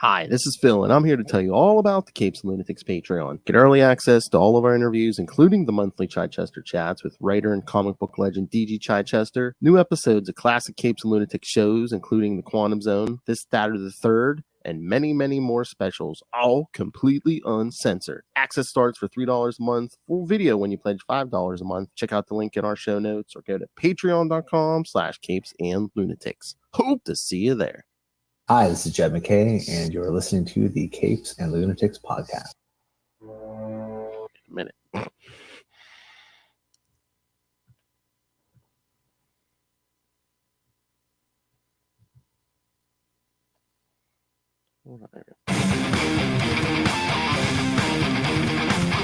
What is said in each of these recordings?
Hi, this is Phil, and I'm here to tell you all about the Capes and Lunatics Patreon. Get early access to all of our interviews, including the monthly Chichester chats with writer and comic book legend DG Chichester, new episodes of classic Capes and Lunatics shows, including The Quantum Zone, This, That, or the Third, and many, many more specials, all completely uncensored. Access starts for $3 a month, full video when you pledge $5 a month. Check out the link in our show notes or go to patreon.com/capesandlunatics. Hope to see you there. Hi, this is Jed McKay, and you're listening to the Capes and Lunatics podcast. A minute.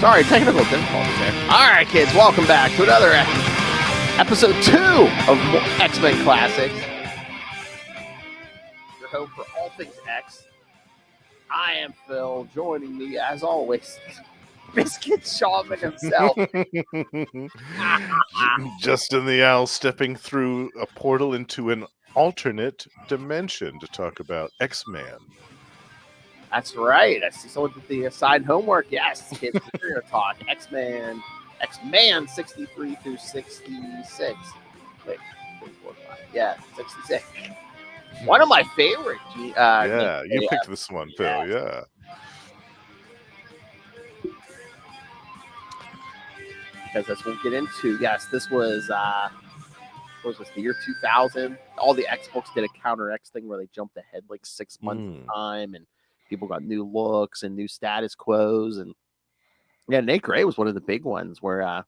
Sorry, technical difficulties there. All right, kids, welcome back to another episode 2 of X-Men Classics. Your home for all things X. I am Phil. Joining me, as always, Biscuit Shaman himself. Justin the Owl stepping through a portal into an alternate dimension to talk about X-Man. That's right. I see someone did the assigned homework. Yes, kids, we're going to talk X-Man 63 through 66. Wait, 3, 4, 5. Yeah, 66. One of my favorite. Yeah, you picked this one, Phil. Yeah. Because that's what we'll get into. Yes, this was what was this, the year 2000. All the X books did a counter X thing where they jumped ahead like 6 months at a time, and people got new looks and new status quos. And yeah, Nate Gray was one of the big ones where I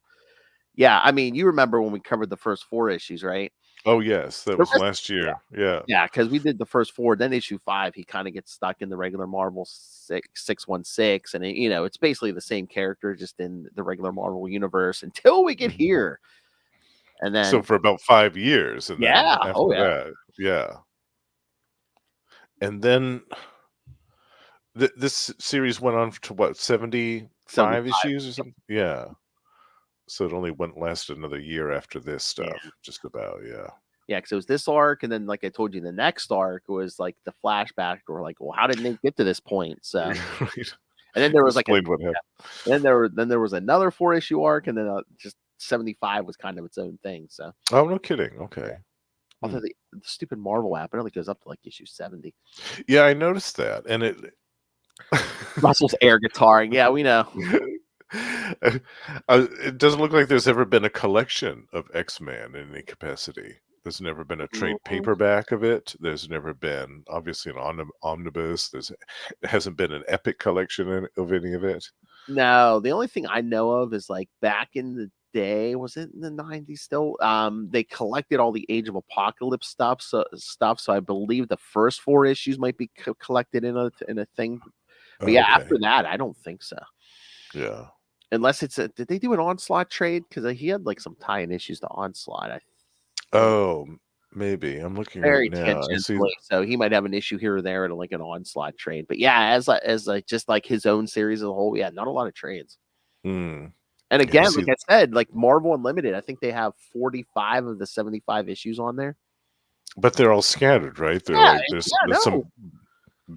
mean, you remember when we covered the first 4 issues, right? Oh, yes. That was last year. Yeah. Yeah, because we did the first 4. Then issue 5, he kind of gets stuck in the regular Marvel 616. And, it's basically the same character, just in the regular Marvel universe until we get here. And then. So for about 5 years. And then after that. Yeah. And then this series went on to what, 75 issues or something? Yeah. So it only lasted another year after this stuff, just about, yeah. Yeah, because it was this arc, and then, like I told you, the next arc was like the flashback. We're like, well, how did Nate get to this point? So, Right. And then there was what happened. Then there was another 4-issue arc, and then just 75 was kind of its own thing. So, oh, no kidding. Okay. Although the stupid Marvel app, it only goes up to like issue 70. Yeah, I noticed that, and it. Russell's air guitaring. Yeah, we know. It doesn't look like there's ever been a collection of X-Men in any capacity. There's never been a trade paperback of it. There's never been, obviously, an omnibus. There hasn't been an epic collection of any of it. No, the only thing I know of is like back in the day, was it in the 90s still? They collected all the Age of Apocalypse stuff. So I believe the first 4 issues might be collected in a thing. But after that, I don't think so. Yeah. Unless it's did they do an Onslaught trade? Because he had like some tie-in issues to Onslaught. Oh, maybe. I'm looking very right now. So he might have an issue here or there in like an Onslaught trade. But yeah, as like just like his own series as a whole, not a lot of trades. And again, like I said, like Marvel Unlimited, I think they have 45 of the 75 issues on there. But they're all scattered, right? There's some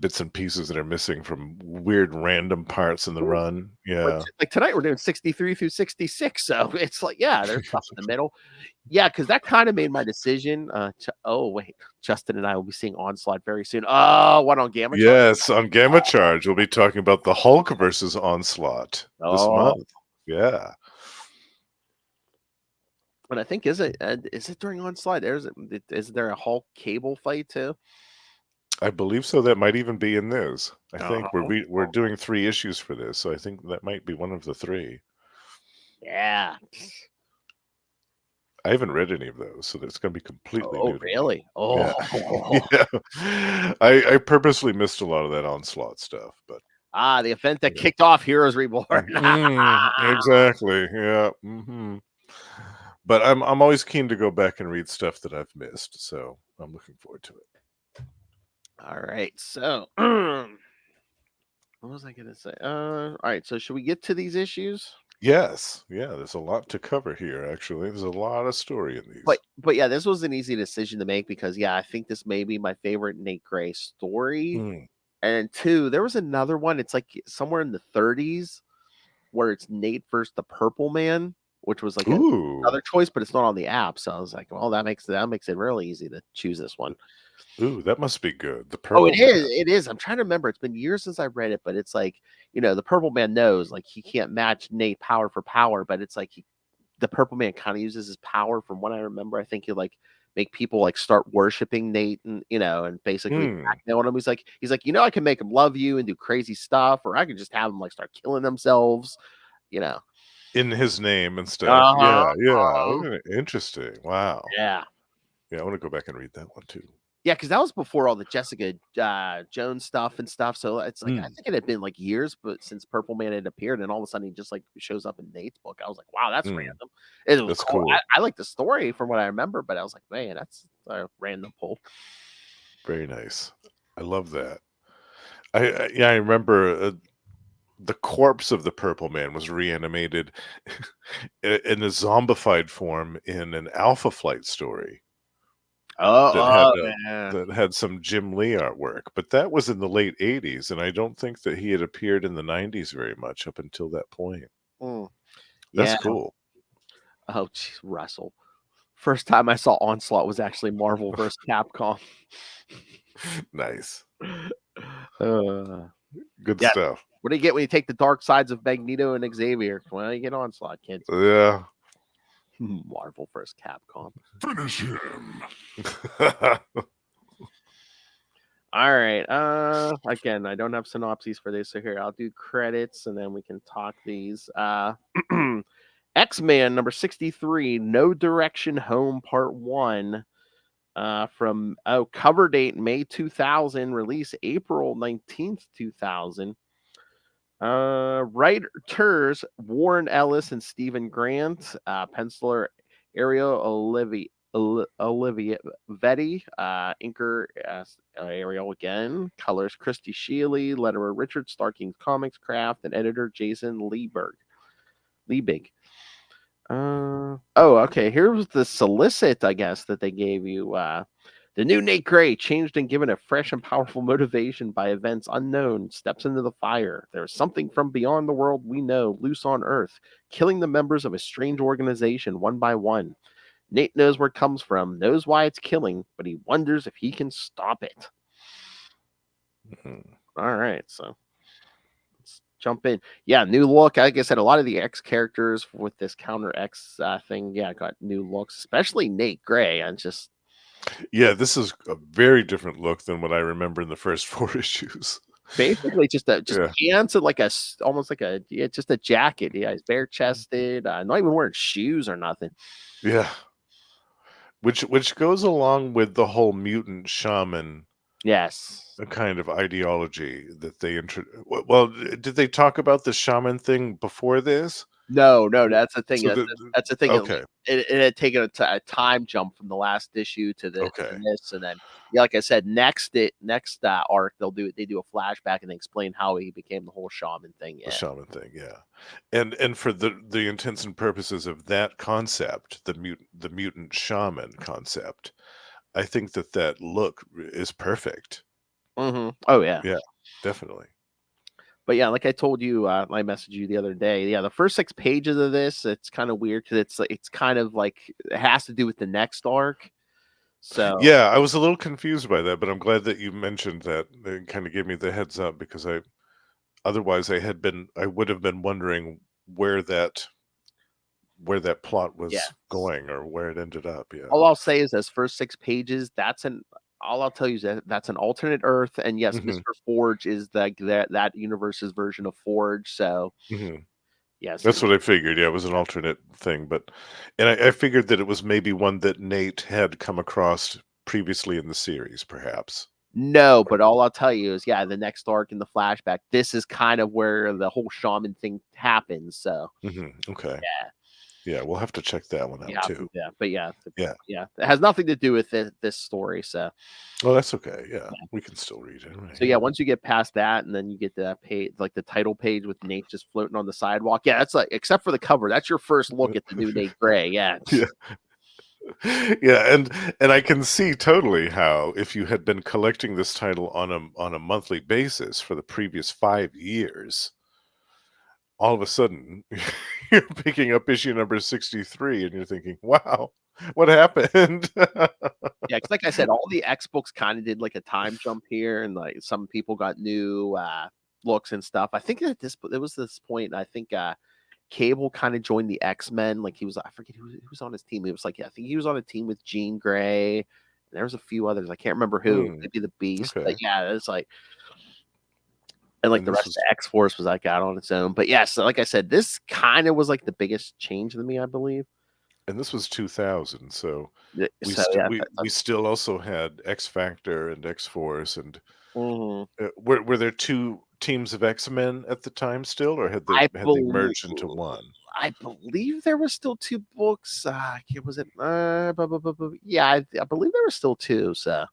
bits and pieces that are missing from weird random parts in the run. Yeah. Like tonight we're doing 63 through 66. So it's like, there's stuff in the middle. Yeah, because that kind of made my decision. Justin and I will be seeing Onslaught very soon. Oh, what on Gamma Charge? Yes, on Gamma Charge. We'll be talking about the Hulk versus Onslaught this month. Yeah. And I think is it during Onslaught? Is there a Hulk Cable fight too? I believe so. That might even be in this. I think we're doing 3 issues for this, so I think that might be one of the 3. Yeah. I haven't read any of those, so that's going to be completely new. Oh, really? Oh, yeah. I purposely missed a lot of that Onslaught stuff, but the event that kicked off Heroes Reborn. Exactly. Yeah. Mm-hmm. But I'm always keen to go back and read stuff that I've missed, so I'm looking forward to it. All right, so what was I going to say? All right, so should we get to these issues? Yes. Yeah, there's a lot to cover here, actually. There's a lot of story in these. But yeah, this was an easy decision to make because, I think this may be my favorite Nate Gray story. And then 2, there was another one. It's like somewhere in the 30s where it's Nate versus the Purple Man, which was like another Ooh, choice, but it's not on the app. So I was like, well, that makes it really easy to choose this one. ooh, that must be good. The Oh, Purple Man. it is. I'm trying to remember. It's been years since I read it, but it's like, the Purple Man knows like he can't match Nate power for power, but it's like the Purple Man kind of uses his power from what I remember. I think he like make people like start worshiping Nate and basically Hmm. blackmail him. He's like, I can make him love you and do crazy stuff, or I can just have them like start killing themselves, you know. In his name and stuff. Uh-huh. Yeah, yeah. Okay, interesting. Wow. Yeah. Yeah, I want to go back and read that one too. Yeah, because that was before all the Jessica Jones stuff and stuff. So it's like I Mm, think it had been like years, but since Purple Man had appeared, and all of a sudden he just like shows up in Nate's book. I was like, wow, that's mm, random. It was that's cool. cool. I like the story from what I remember, but I was like, man, that's a random pull. Very nice. I love that. I remember the corpse of the Purple Man was reanimated in a zombified form in an Alpha Flight story that had Oh, yeah. some Jim Lee artwork, but that was in the late '80s, and I don't think that he had appeared in the '90s very much up until that point. Mm. That's Yeah. cool. Oh, jeez, Russell. First time I saw Onslaught was actually Marvel versus Capcom. Nice. Uh, Good yeah. stuff. What do you get when you take the dark sides of Magneto and Xavier? Well, you get Onslaught, kids. Yeah. Marvel versus Capcom. Finish him. All right. Again, I don't have synopses for this, so here I'll do credits and then we can talk these. X-Men number 63, No Direction Home Part 1. From cover date May 2000, release April 19th, 2000. Writers Warren Ellis and Stephen Grant, penciler Ariel Olivia Vetti, inker Ariel again, colors Christy Shealy, letterer Richard Starking's Comics Craft, and editor Jason Liebig. Okay. Here's the solicit, I guess, that they gave you. The new Nate Gray, changed and given a fresh and powerful motivation by events unknown, steps into the fire. There is something from beyond the world we know, loose on Earth, killing the members of a strange organization one by one. Nate knows where it comes from, knows why it's killing, but he wonders if he can stop it. All right, so let's jump in. Yeah, new look. Like I said, a lot of the X characters with this counter X thing, got new looks, especially Nate Gray. And just Yeah, this is a very different look than what I remember in the first 4 issues. basically just Yeah. pants and like almost like just a jacket. Yeah, he's bare chested, not even wearing shoes or nothing. Yeah. Which goes along with the whole mutant shaman Yes. kind of ideology that they well, did they talk about the shaman thing before this? No, that's the thing. So That's the thing. okay, It had taken a time jump from the last issue to okay. this, and then like I said, next arc they do a flashback and they explain how he became the whole shaman thing. The Yeah. shaman thing, yeah. And for the intents and purposes of that concept, the mutant shaman concept, I think that look is perfect. Oh yeah. Yeah, definitely. But yeah, like I told you, I messaged you the other day. Yeah, the first 6 pages of this, it's kind of weird because it's kind of like it has to do with the next arc. So Yeah, I was a little confused by that, but I'm glad that you mentioned that. It kind of gave me the heads up because otherwise I would have been wondering where that plot yeah, was going or where it ended up. Yeah. all I'll say is those first 6 pages. All I'll tell you is that's an alternate Earth, and yes, Hmm. Mister Forge is that universe's version of Forge. So Hmm. yes, That's what I figured. Yeah, it was an alternate thing, and I figured that it was maybe one that Nate had come across previously in the series, perhaps. no, but all I'll tell you is the next arc in the flashback. This is kind of where the whole shaman thing happens. So Okay. yeah. Yeah, we'll have to check that one out too. But Yeah. it has nothing to do with this story. So, Oh, that's okay. Yeah, we can still read it. Right, so yeah, once you get past that, and then you get the page, like the title page with Nate just floating on the sidewalk. Yeah, that's like, except for the cover, that's your first look at the new Nate Gray. Yeah, yeah. Yeah, and I can see totally how if you had been collecting this title on a monthly basis for the previous 5 years, all of a sudden you're picking up issue number 63 and you're thinking, wow, what happened? Yeah, because like I said, all the X books kind of did like a time jump here, and like some people got new looks and stuff. I think at this there was this point. I think Cable kind of joined the X-Men. Like he was, I forget who was on his team. He was like, yeah, I think he was on a team with Jean Grey. And there was a few others. I can't remember who. Hmm, Maybe the Beast. But okay. yeah, it's like, and like And the this rest of was the X Force was like out on its own. But yeah, so like I said, this kind of was like the biggest change to me, I believe. and this was 2000, so So yeah, we still also had X Factor and X Force, and mhm. were there two teams of X-Men at the time still, or I had they believe merged into one? I believe there were still two books. Was it? Yeah, I believe there were still two. So,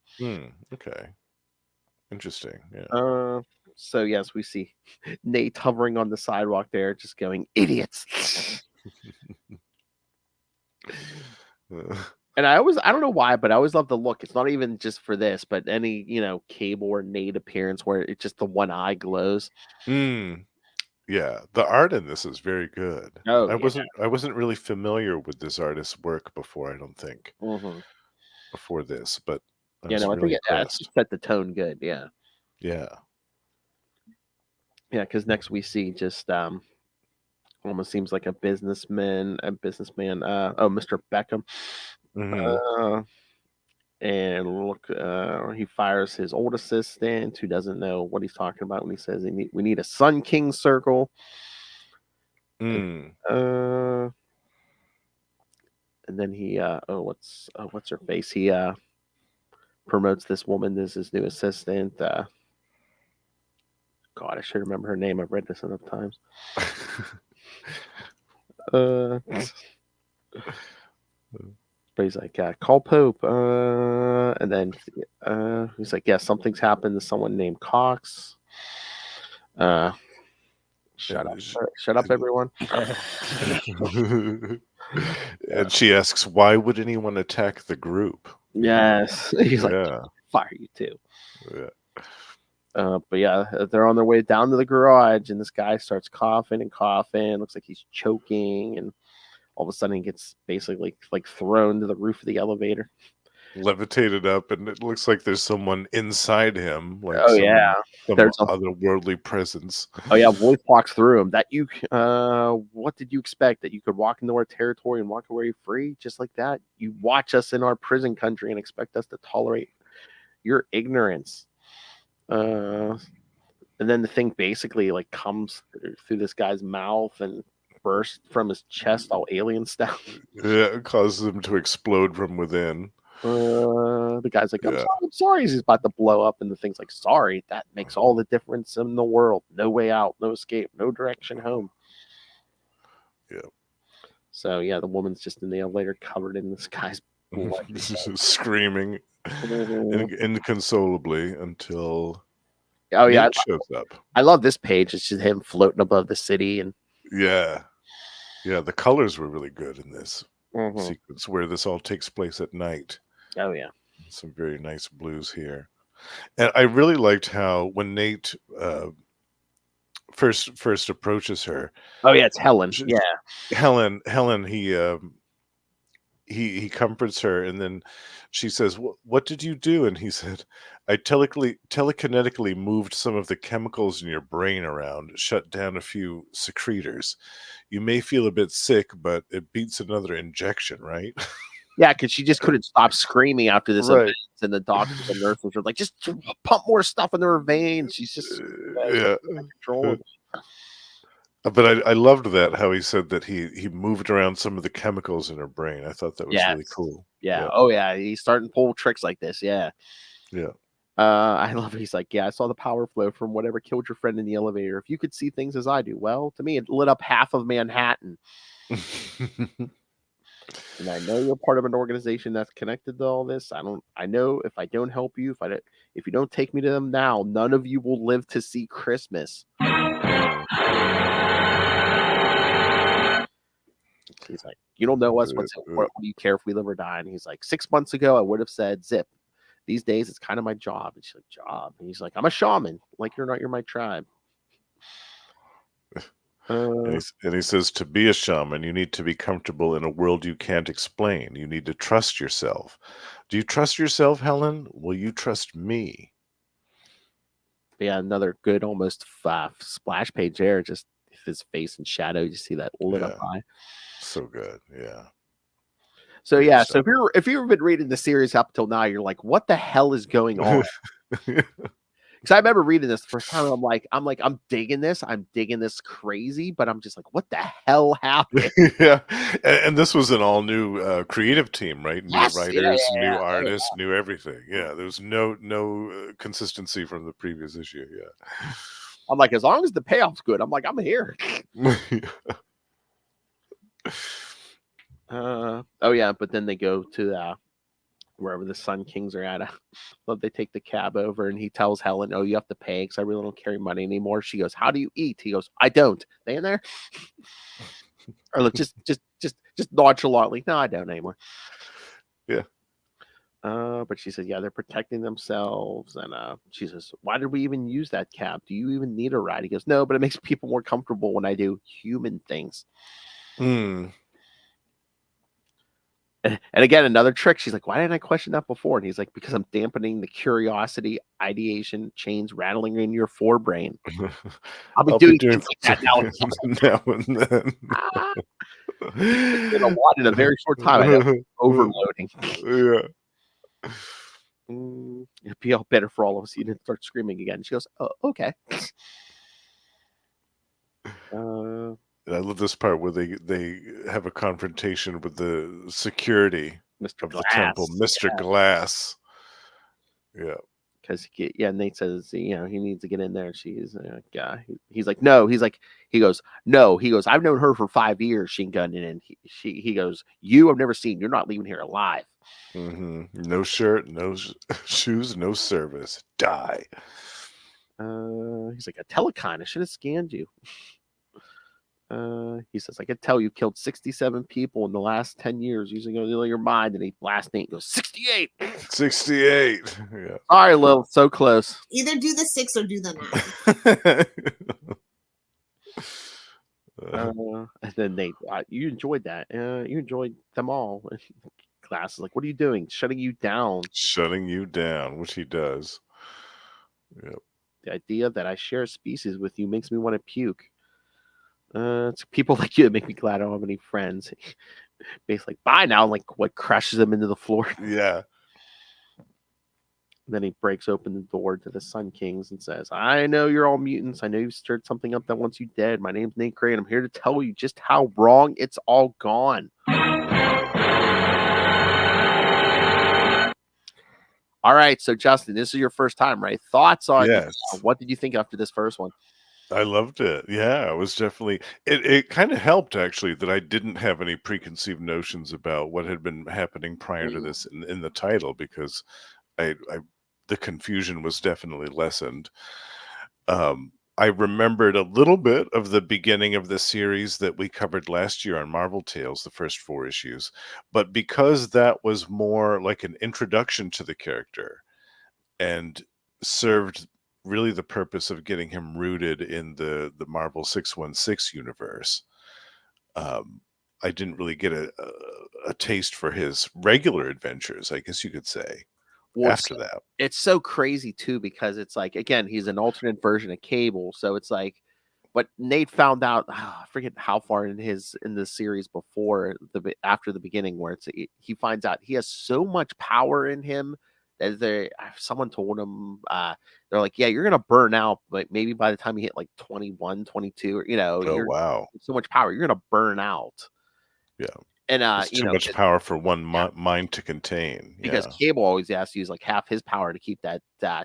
Okay, interesting. Yeah. uh, so yes, we see Nate hovering on the sidewalk there, just going idiots. Uh, And I don't know why, but I always love the look. It's not even just for this, but any Cable or Nate appearance where it's just the one eye glows. mm, yeah, the art in this is very good. Oh yeah. I wasn't really familiar with this artist's work before, I don't think, Hmm. before this, but I Yeah, was no, I think really it impressed. set the tone good. Yeah, Yeah. yeah. Because next we see just almost seems like a businessman. Mr. Beckham. Mhm. Uh, and look, he fires his old assistant who doesn't know what he's talking about when he says we need a Sun King circle. Mm. Uh, and then he, what's her face? He promotes this woman as his new assistant. God, I should remember her name. I've read this enough times. Uh, but he's like, call Pope. And then he's like, yeah, something's happened to someone named Cox. Uh, shut up. Sh Shut up, everyone. And she asks, "Why would anyone attack the group?" You know? Yes. He's like, Yeah, fire you too. yeah. But yeah, they're on their way down to the garage, and this guy starts coughing and coughing. Looks like he's choking, and all of a sudden he gets basically like thrown to the roof of the elevator. Levitated up, and it looks like there's someone inside him, like Oh yeah, some there's a otherworldly presence. oh yeah, voice walks through him. That you what did you expect that you could walk into our territory and walk away free just like that? You watch us in our prison country and expect us to tolerate your ignorance. Uh, and then the thing basically like comes through this guy's mouth and bursts from his chest all alien style. Yeah, it causes him to explode from within. The guy's like, Yeah, I'm sorry. He's about to blow up, and the thing's like, sorry. That makes all the difference in the world. No way out, no escape, no direction home. yeah. So yeah, the woman's just in the elevator, covered in this guy's blood. Screaming Mhm. inconsolably until Oh yeah, Nate shows up. I love this page. It's just him floating above the city, and Yeah, yeah. The colors were really good in this mhm. sequence where this all takes place at night. Oh yeah, Some very nice blues here. And I really liked how when Nate first approaches her, oh yeah, it's Helen. sh- Yeah, Helen, he comforts her, and then she says, "What did you do?" And he said, "I telekinetically moved some of the chemicals in your brain around, shut down a few secretors. You may feel a bit sick, but it beats another injection, right?" yeah, because she just couldn't stop screaming after this event, Right. and the doctors and nurses were like, just pump more stuff into her veins. She's just Yeah. control. But I loved that, how he said that he moved around some of the chemicals in her brain. I thought that was really Yes. cool. Yeah. Yeah, Oh yeah. He's starting to pull tricks like this. Yeah. yeah. I love it. He's like, yeah, I saw the power flow from whatever killed your friend in the elevator. If you could see things as I do, well, to me, it lit up half of Manhattan. And I know you're part of an organization that's connected to all this. I know if I don't help you, if you don't take me to them now, none of you will live to see Christmas. Mm. He's like, you don't know us. What do you care if we live or die? And he's like, 6 months ago, I would have said zip. These days, it's kind of my job. And she's like, job. And he's like, I'm a shaman. Like, you're my tribe. And he says, to be a shaman, you need to be comfortable in a world you can't explain. You need to trust yourself. Do you trust yourself, Helen? Will you trust me? Yeah, another good almost splash page there. Just his face in shadow. You see that lit up eye. So good. Yeah. So yeah, so if you've been reading the series up till now, you're like, what the hell is going on? Because I remember reading this the first time, and I'm digging this. I'm digging this crazy, but I'm just like, what the hell happened? Yeah, and this was an all new creative team, right? New Yes, writers, new artists, new everything. Yeah, there was no consistency from the previous issue. Yeah, I'm like, as long as the payoff's good, I'm like, I'm here. Oh yeah, but then they go to wherever the Sun Kings are at. They take the cab over, and he tells Helen, "Oh, you have to pay because I really don't carry money anymore." She goes, "How do you eat?" He goes, "I don't." They in there? Or like, just nonchalantly, "No, I don't anymore." Yeah. But she said, "Yeah, they're protecting themselves." And she says, "Why did we even use that cab? Do you even need a ride?" He goes, "No, but it makes people more comfortable when I do human things." And again, another trick. She's like, "Why didn't I question that before?" And he's like, "Because I'm dampening the curiosity, ideation chains rattling in your forebrain. I'll be doing things like that now and then." He did a lot in a very short time. I know, overloading. Yeah. It'd be all better for all of us. You didn't start screaming again. She goes, "Oh, okay." I love this part where they have a confrontation with the security Mr. of Glass. the temple, Mr. Glass. Yeah. Because Nate says, he needs to get in there. She's he's like, no. He goes, no. He goes, I've known her for 5 years. She gunning in. He goes, you have never seen. You're not leaving here alive. No shirt, no shoes, no service. Die. He's like, a telecon. I should have scanned you. He says, I could tell you killed 67 people in the last 10 years using your mind. And he blasts Nate and goes, 68. 68. Yeah. All right, Lil, so close. Either do the 6 or do the 9. And then Nate, you enjoyed that. You enjoyed them all. Glass is like, what are you doing? Shutting you down. Shutting you down, which he does. Yep. The idea that I share a species with you makes me want to puke. It's people like you that make me glad I don't have any friends. Basically, bye now. Like, what crashes them into the floor. Yeah. Then he breaks open the door to the Sun Kings and says, I know you're all mutants. I know you stirred something up that wants you dead. My name's Nate Gray, and I'm here to tell you just how wrong it's all gone. All right, so Justin, this is your first time, right? Thoughts on what did you think after this first one? I loved it. Yeah, it was definitely it kind of helped actually that I didn't have any preconceived notions about what had been happening prior to this in the title, because the confusion was definitely lessened. I remembered a little bit of the beginning of the series that we covered last year on Marvel Tales, the first 4 issues, but because that was more like an introduction to the character and served really the purpose of getting him rooted in the Marvel 616 universe, I didn't really get a taste for his regular adventures, I guess you could say. Well, after that, it's so crazy too, because it's like, again, he's an alternate version of Cable, so it's like, but Nate found out, I forget how far in the series before after the beginning, where he finds out he has so much power in him that someone told him, they're like, yeah, you're gonna burn out, but maybe by the time you hit like 21, 22, or wow, so much power, you're gonna burn out. Yeah. And it's too much power for one mind to contain. Because Cable always has to use like half his power to keep that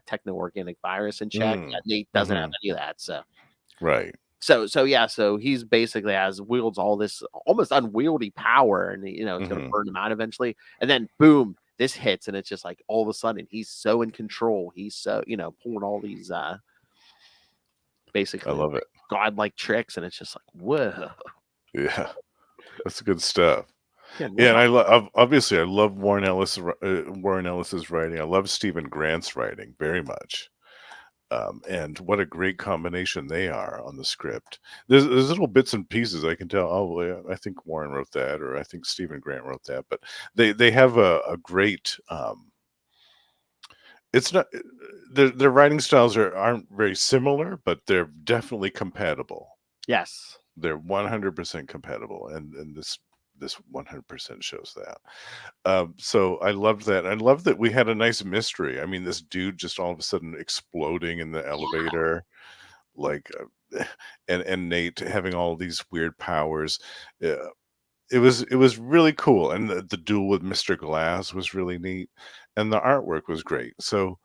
techno-organic virus in check. Nate doesn't have any of that. So right. So he's basically wields all this almost unwieldy power, and it's gonna burn him out eventually. And then boom, this hits, and it's just like all of a sudden he's so in control. He's so pulling all these basically I love it, godlike tricks, and it's just like whoa. Yeah. That's good stuff. Yeah, Yeah, and obviously I love Warren Ellis's writing. I love Stephen Grant's writing very much. And what a great combination they are on the script. There's little bits and pieces I can tell. Oh, well, yeah, I think Warren wrote that, or I think Stephen Grant wrote that. But they have a great. It's not their writing styles aren't very similar, but they're definitely compatible. yes. They're 100% compatible, and this 100% shows that. So I loved that. I love that we had a nice mystery. I mean, this dude just all of a sudden exploding in the elevator, like, and Nate having all these weird powers. It was really cool, and the duel with Mr. Glass was really neat, and the artwork was great. So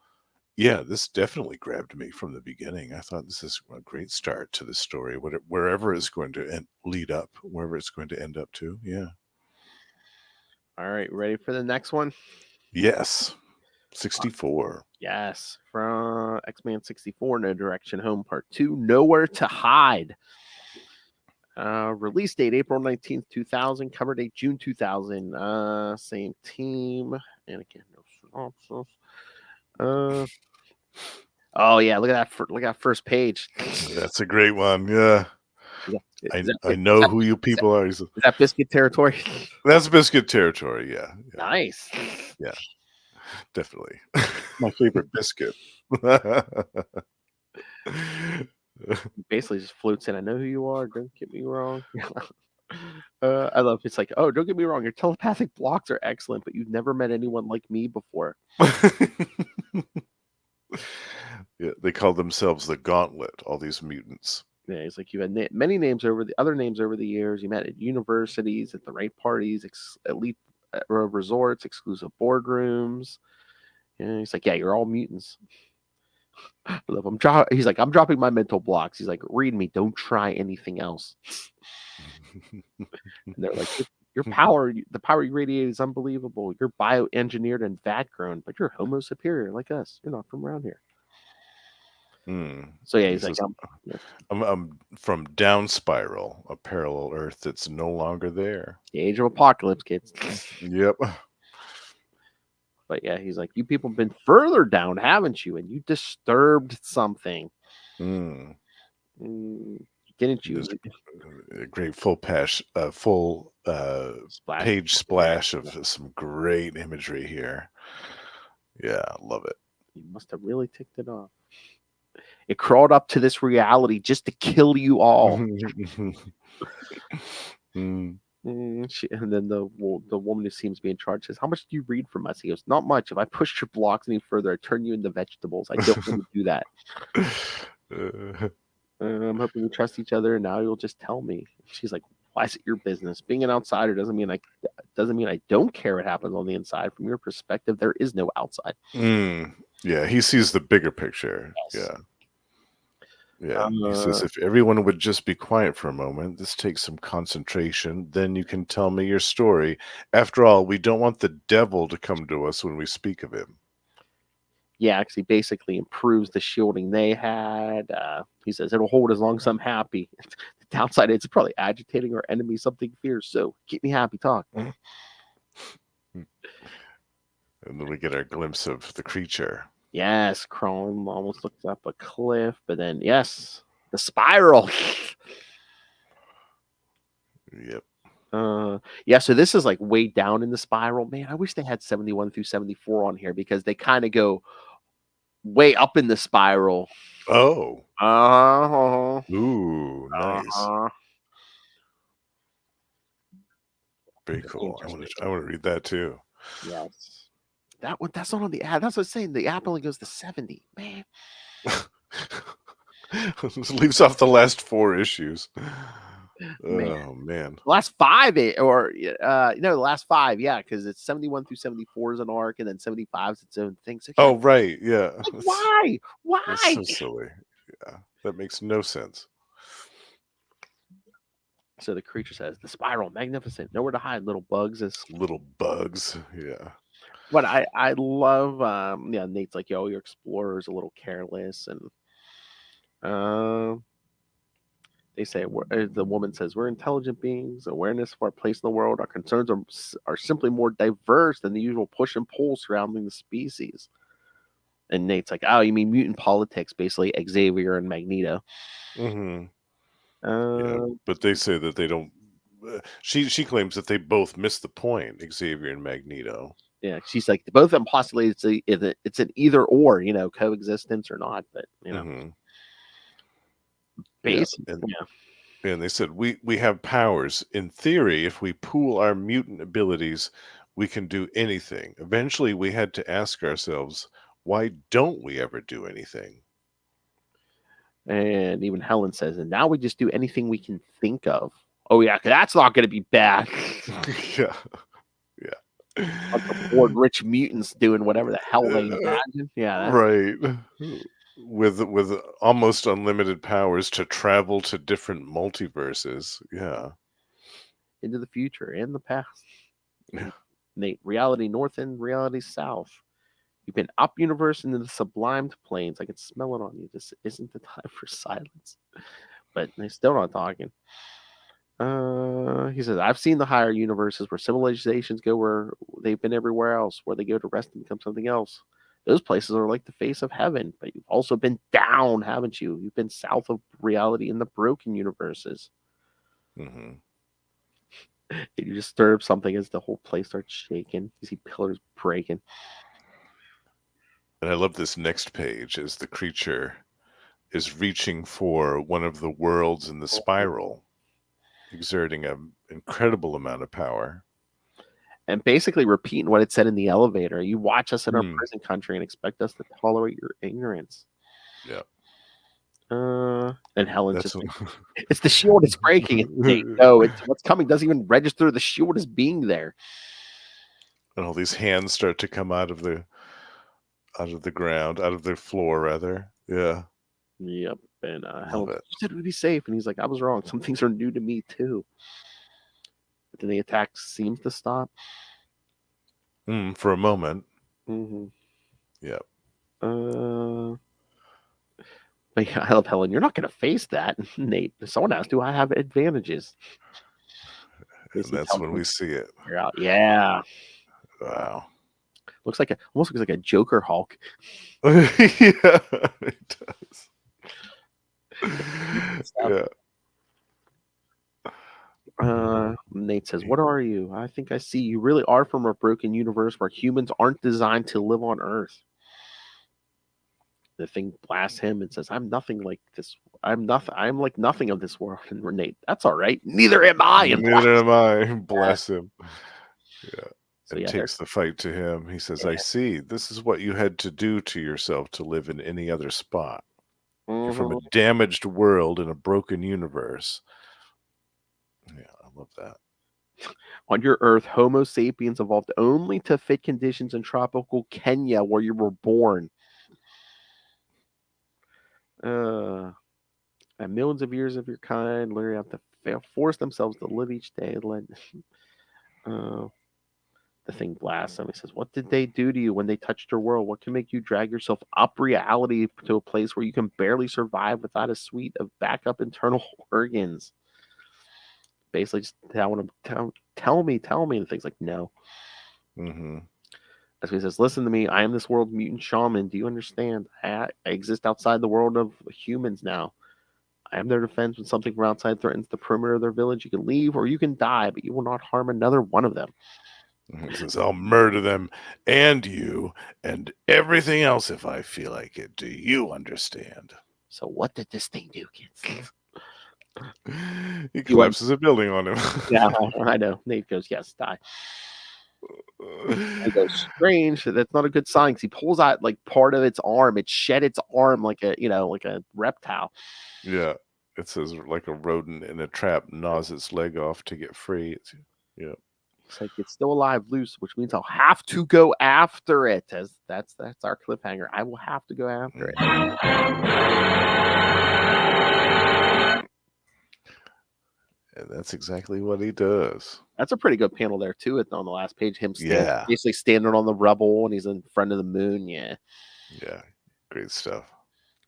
yeah, this definitely grabbed me from the beginning. I thought this is a great start to the story, wherever it's going to lead up, wherever it's going to end up to. Yeah. All right, ready for the next one? Yes. 64. Yes, from X-Men 64, No Direction Home Part 2, Nowhere to Hide. Release date April 19th, 2000. Cover date June 2000. Same team. And again, no synopsis. Oh yeah, look at that! Look at that first page. That's a great one. Yeah. I know who you people are. Is that Biscuit territory? That's Biscuit territory. Yeah. Nice. Yeah. Definitely. My favorite biscuit. He basically just floats in. I know who you are. Don't get me wrong. I love it's like, oh, don't get me wrong. Your telepathic blocks are excellent, but you've never met anyone like me before. Yeah, they call themselves the Gauntlet. All these mutants. Yeah, he's like, you had many names over the other names over the years. You met at universities, at the right parties, elite resorts, exclusive boardrooms. Yeah, he's like, yeah, you're all mutants. I love him. He's like, I'm dropping my mental blocks. He's like, read me. Don't try anything else. And they're like, your power, the power you radiate is unbelievable. You're bioengineered and vat grown, but you're Homo superior like us. You're not from around here. So yeah, he's like, I'm from Down Spiral, a parallel Earth that's no longer there. The age of apocalypse, kids. Yep. But yeah, he's like, you people have been further down, haven't you? And you disturbed something. Didn't you? A great full page splash of some great imagery here. Yeah, love it. You must have really ticked it off. It crawled up to this reality just to kill you all. And then the woman who seems to be in charge says, how much do you read from us? He goes, not much. If I push your blocks any further, I turn you into vegetables. I don't want to do that. I'm hoping we trust each other, and now you'll just tell me. She's like, why is it your business? Being an outsider doesn't mean I don't care what happens on the inside. From your perspective, there is no outside. Yeah, he sees the bigger picture. Yes. Yeah. Yeah, he says, if everyone would just be quiet for a moment, this takes some concentration, then you can tell me your story. After all, we don't want the devil to come to us when we speak of him. Yeah, because he basically improves the shielding they had. He says, it'll hold as long as I'm happy. The downside is it's probably agitating our enemy something fierce, so keep me happy, talk. And then we get our glimpse of the creature. Yes, Chrome almost looks up a cliff, but then, yes, the spiral. Yep. Yeah, so this is like way down in the spiral. Man, I wish they had 71 through 74 on here because they kind of go way up in the spiral. Oh. Uh-huh. Ooh, nice. Uh-huh. Very cool. I want to read that too. Yes. That's not on the app. That's what I'm saying. The app only goes to 70. Man. Leaves off the last 4 issues. Man. Oh man. The last 5 the last 5, yeah, because it's 71 through 74 is an arc, and then 75 is its own thing. So oh, right, yeah. Like, why? That's so silly. Yeah, that makes no sense. So the creature says, the spiral, magnificent, nowhere to hide, little bugs. Little bugs, yeah. But I love, Nate's like, yo, your explorer is a little careless, and They say the woman says we're intelligent beings. Awareness of our place in the world. Our concerns are simply more diverse than the usual push and pull surrounding the species. And Nate's like, oh, you mean mutant politics, basically Xavier and Magneto. Yeah, Uh, but they say that they don't. She claims that they both miss the point, Xavier and Magneto. yeah, she's like, both of them postulate it's an either or, coexistence or not. But Yeah, basically, and they said we have powers. In theory, if we pool our mutant abilities, we can do anything. Eventually, we had to ask ourselves, why don't we ever do anything? And even Helen says, and now we just do anything we can think of. Oh yeah, 'cause that's not going to be bad. Yeah. Bored rich mutants doing whatever the hell they imagine. Yeah, Right. With almost unlimited powers to travel to different multiverses. Yeah. into the future and the past. Yeah. Nate, reality north and reality south. You've been up universe into the sublimed planes. I can smell it on you. This isn't the time for silence. But they're still not talking. He says, I've seen the higher universes where civilizations go where they've been everywhere else, where they go to rest and become something else. Those places are like the face of heaven, but you've also been down, haven't you? You've been south of reality in the broken universes. Mm-hmm. And you disturb something as the whole place starts shaking. You see pillars breaking. And I love this next page as the creature is reaching for one of the worlds in the spiral, exerting an incredible amount of power. And basically repeating what it said in the elevator. You watch us in our prison country and expect us to tolerate your ignorance. Yeah. And Helen's just like, it's the shield is breaking. No, it's what's coming doesn't even register the shield as being there. And all these hands start to come out of the ground, out of the floor rather. Yeah. Yep. And Helen said we'd be safe. And he's like, I was wrong. Some things are new to me too. But then the attack seems to stop. For a moment. Mm-hmm. Yep. But yeah, I love Helen. You're not going to face that, Nate. Someone has to. I have advantages. And that's when we see it. Yeah. Wow. Almost looks like a Joker Hulk. Yeah, it does. Yeah. Nate says, what are you? I think I see. You really are from a broken universe where humans aren't designed to live on Earth. The thing blasts him and says, I'm nothing like this. I'm like nothing of this world. And Nate, that's all right. Neither am I. And neither am I. Bless him. Yeah. So and takes the fight to him. He says, I see. This is what you had to do to yourself to live in any other spot. You're from a damaged world in a broken universe. Yeah, I love that. On your Earth, Homo sapiens evolved only to fit conditions in tropical Kenya where you were born. And millions of years of your kind literally have to force themselves to live each day. The thing blasts him. He says, what did they do to you when they touched your world? What can make you drag yourself up reality to a place where you can barely survive without a suite of backup internal organs? Basically, just tell me. And things like, no. Mm-hmm. As he says, listen to me. I am this world's mutant shaman. Do you understand? I exist outside the world of humans now. I am their defense when something from outside threatens the perimeter of their village. You can leave or you can die, but you will not harm another one of them. He says, I'll murder them and you and everything else if I feel like it. Do you understand? So what did this thing do, kids? He collapses a building on him. Yeah, I know. Nate goes, yes, die. I go, strange. That's not a good sign because he pulls out like part of its arm. It shed its arm like a reptile. Yeah. It says like a rodent in a trap gnaws its leg off to get free. Yeah. It's like it's still alive, loose, which means I'll have to go after it. As that's our cliffhanger. I will have to go after it. And that's exactly what he does. That's a pretty good panel there too. On the last page, him basically standing on the rubble and he's in front of the moon. Yeah. Yeah. Great stuff.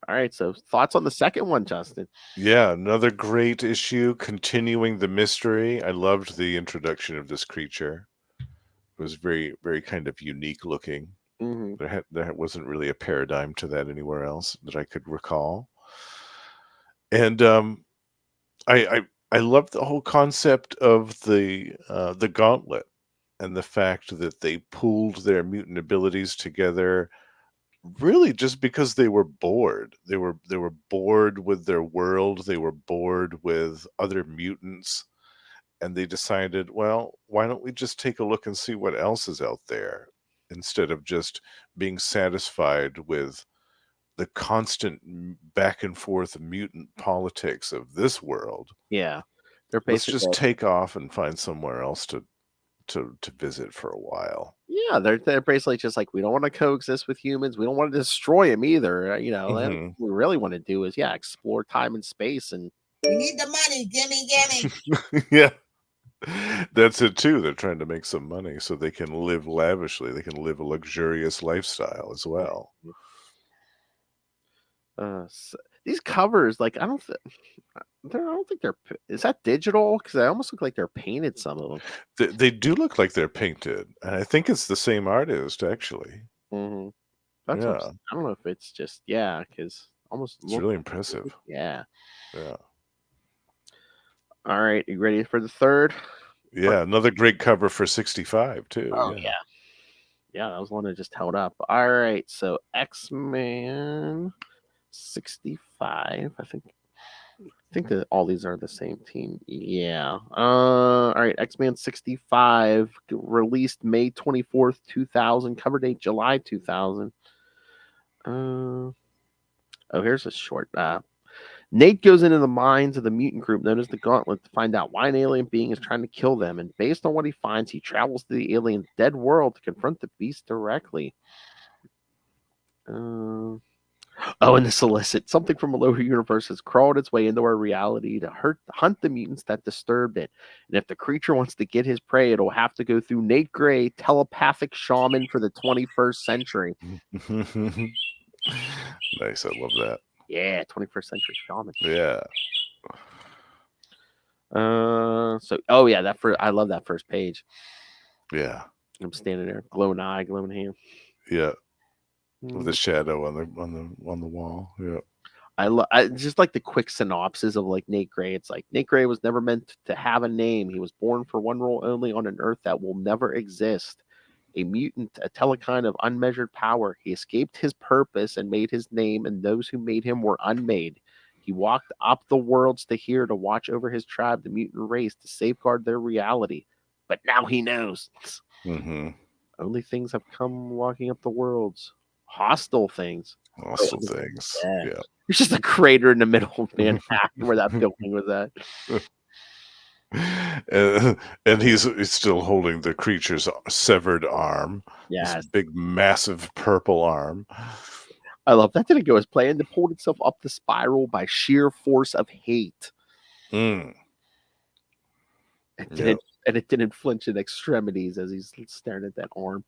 All right. So thoughts on the second one, Justin? Yeah, another great issue, continuing the mystery. I loved the introduction of this creature. It was very, very kind of unique looking. Mm-hmm. There wasn't really a paradigm to that anywhere else that I could recall. And I love the whole concept of the gauntlet and the fact that they pooled their mutant abilities together, really just because they were bored. They were bored with their world. They were bored with other mutants, and they decided, well, why don't we just take a look and see what else is out there, instead of just being satisfied with the constant back and forth mutant politics of this world. Yeah. They're Let's just basically take off and find somewhere else to visit for a while. yeah, they're basically just like we don't want to coexist with humans. We don't want to destroy them either. What we really want to do is explore time and space and We need the money. Gimme. Yeah. That's it too. They're trying to make some money so they can live lavishly. They can live a luxurious lifestyle as well. these covers, like I don't think they're. Is that digital? Because they almost look like they're painted. Some of them. They do look like they're painted, and I think it's the same artist actually. Mm-hmm. That's Yeah, I don't know if it's just because almost it's really impressive. Yeah. Yeah. All right, you ready for the third? Yeah, another great cover for 65 too. Oh Yeah. yeah, that was one that just held up. All right, so X-Men 65. I think that all these are the same team. Yeah. All right, X-Men 65 released May 24th, 2000. Cover date July 2000. Oh, here's a short. Nate goes into the minds of the mutant group known as the Gauntlet to find out why an alien being is trying to kill them. And based on what he finds, he travels to the alien's dead world to confront the beast directly. And the solicit. Something from a lower universe has crawled its way into our reality to hunt the mutants that disturbed it. And if the creature wants to get his prey, it'll have to go through Nate Gray, telepathic shaman for the 21st century. Nice, I love that. Yeah, 21st century shaman. Yeah. I love that first page. Yeah. I'm standing there, glowing eye, glowing hand. Yeah. With the shadow on the wall. Yeah. I just like the quick synopsis of like Nate Gray. It's like Nate Gray was never meant to have a name. He was born for one role only on an Earth that will never exist. A mutant, a telekind of unmeasured power. He escaped his purpose and made his name, and those who made him were unmade. He walked up the worlds to here to watch over his tribe, the mutant race, to safeguard their reality. But now he knows. Mm-hmm. Only things have come walking up the worlds. Hostile things. Hostile things. Yeah. It's just a crater in the middle of Manhattan where that building was at. And he's still holding the creature's severed arm. Yeah. This big, massive purple arm. I love that. Didn't go as planned. It pulled itself up the spiral by sheer force of hate. Mm. And it didn't flinch in extremities as he's staring at that arm.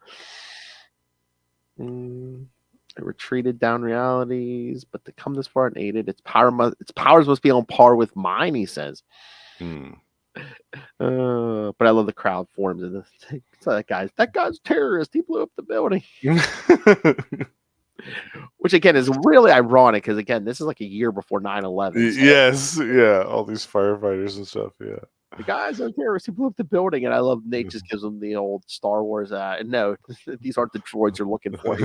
It retreated down realities, but to come this far unaided, its powers must be on par with mine, he says. But I love the crowd forms and that guy's a terrorist. He blew up the building. Which again is really ironic because again, this is like a year before 9/11. So. Yes, yeah, all these firefighters and stuff. Yeah, the guy's a terrorist. He blew up the building, and I love Nate just gives him the old Star Wars. No, these aren't the droids you're looking for.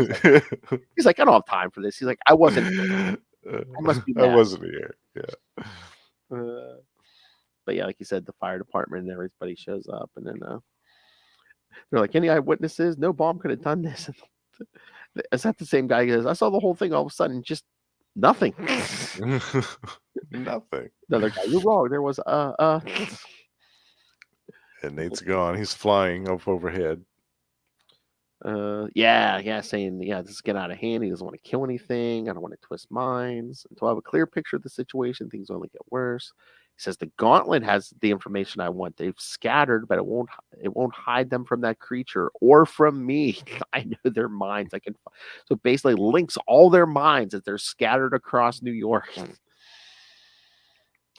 He's like, I don't have time for this. He's like, I wasn't. I must be. I wasn't here. Yeah. But yeah, like you said, the fire department and everybody shows up, and then they're like, any eyewitnesses? No bomb could have done this. Is that the same guy? He goes, I saw the whole thing all of a sudden, just nothing. Nothing. Another guy, you're wrong. There was And Nate's gone. He's flying up overhead. Saying, this is getting out of hand. He doesn't want to kill anything. I don't want to twist minds. Until I have a clear picture of the situation, things only get worse. He He says the gauntlet has the information I want. They've scattered, but it won't hide them from that creature or from me. I know their minds. So basically links all their minds as they're scattered across New York.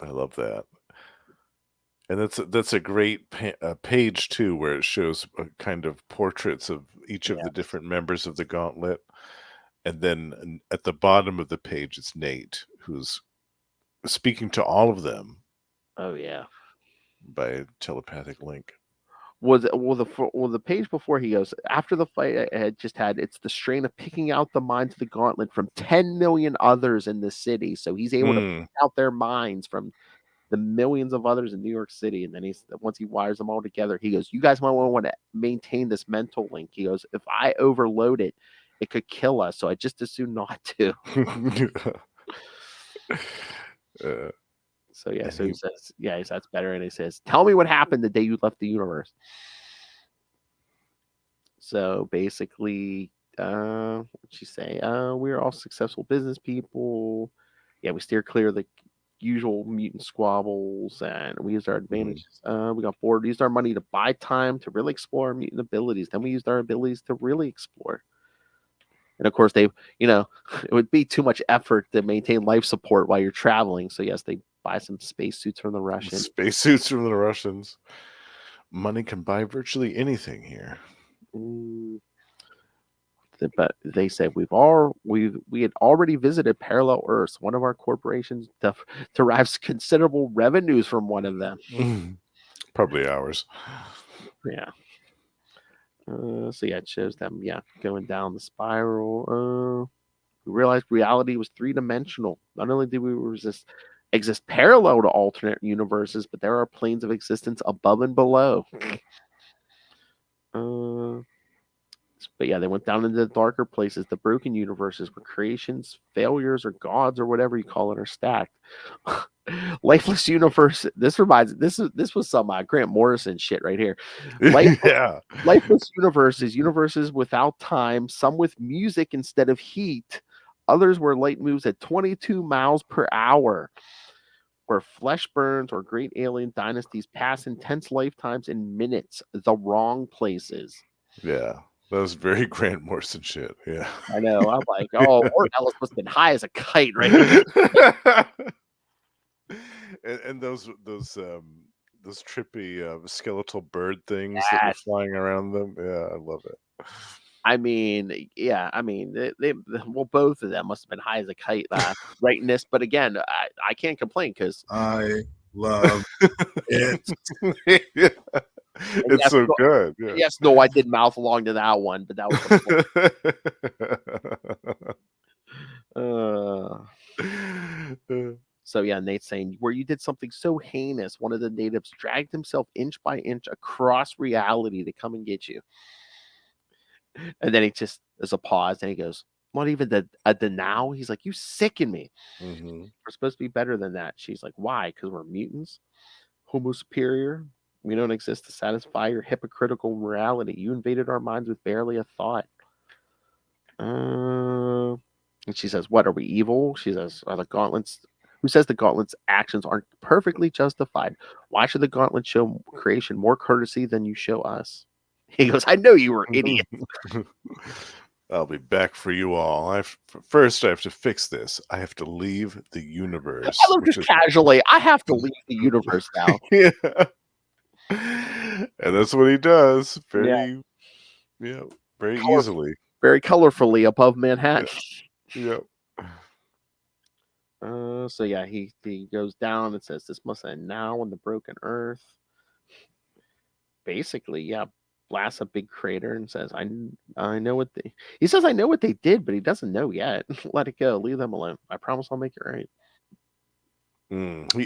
I love that. And that's a great page too, where it shows kind of portraits of each of the different members of the gauntlet. And then at the bottom of the page, it's Nate, who's speaking to all of them. Oh yeah, by telepathic link. The page before he goes, after the fight I had just had, it's the strain of picking out the minds of the gauntlet from 10 million others in the city. So he's able to pick out their minds from the millions of others in New York City. And then once he wires them all together, he goes, you guys might want to maintain this mental link. He goes, if I overload it, it could kill us. So I just assume not to. So he says, that's better. And he says, tell me what happened the day you left the universe. So basically, what'd she say? We're all successful business people. Yeah, we steer clear of the usual mutant squabbles, and we used our advantages. We got bored. We used our money to buy time to really explore our mutant abilities. Then we used our abilities to really explore. And of course, it would be too much effort to maintain life support while you're traveling. So yes, they buy some spacesuits from the Russians. Spacesuits from the Russians. Money can buy virtually anything here. But they said we had already visited parallel Earths. One of our corporations derives considerable revenues from one of them. Probably ours. Yeah. So it shows them going down the spiral. We realized reality was 3-dimensional. Not only did we exist parallel to alternate universes, but there are planes of existence above and below. But they went down into the darker places, the broken universes where creations, failures, or gods, or whatever you call it, are stacked. Lifeless universe. This was some Grant Morrison shit right here. Lifeless universes without time, some with music instead of heat, others where light moves at 22 miles per hour, where flesh burns, or great alien dynasties pass intense lifetimes in minutes. The wrong places. Yeah. That was very Grant Morrison shit. Yeah. I know. I'm like, Lord Ellis must have been high as a kite, right? and those trippy skeletal bird things that were flying around them. Yeah, I love it. I mean, they both of them must have been high as a kite writing this. But again, I can't complain because I love it. It's so good. Yeah. Yes, no, I did mouth along to that one, but that was So Nate's saying, where you did something so heinous, one of the natives dragged himself inch by inch across reality to come and get you. And then there's a pause, and he goes, not even the now. He's like, you sicken me. Mm-hmm. We're supposed to be better than that. She's like, why? Because we're mutants? Homo superior? We don't exist to satisfy your hypocritical morality. You invaded our minds with barely a thought. And she says, what, are we evil? She says, are the gauntlets... Who says the gauntlet's actions aren't perfectly justified? Why should the gauntlet show creation more courtesy than you show us? He goes, I know you were idiots. I'll be back for you all. First, I have to fix this. I have to leave the universe. I look just casually. I have to leave the universe now. Yeah. And that's what he does. Very easily. Very colorfully above Manhattan. Yep. He goes down and says, this must end now on the broken earth. Basically, blasts a big crater and says, I know what he says, I know what they did, but he doesn't know yet. Let it go. Leave them alone. I promise I'll make it right.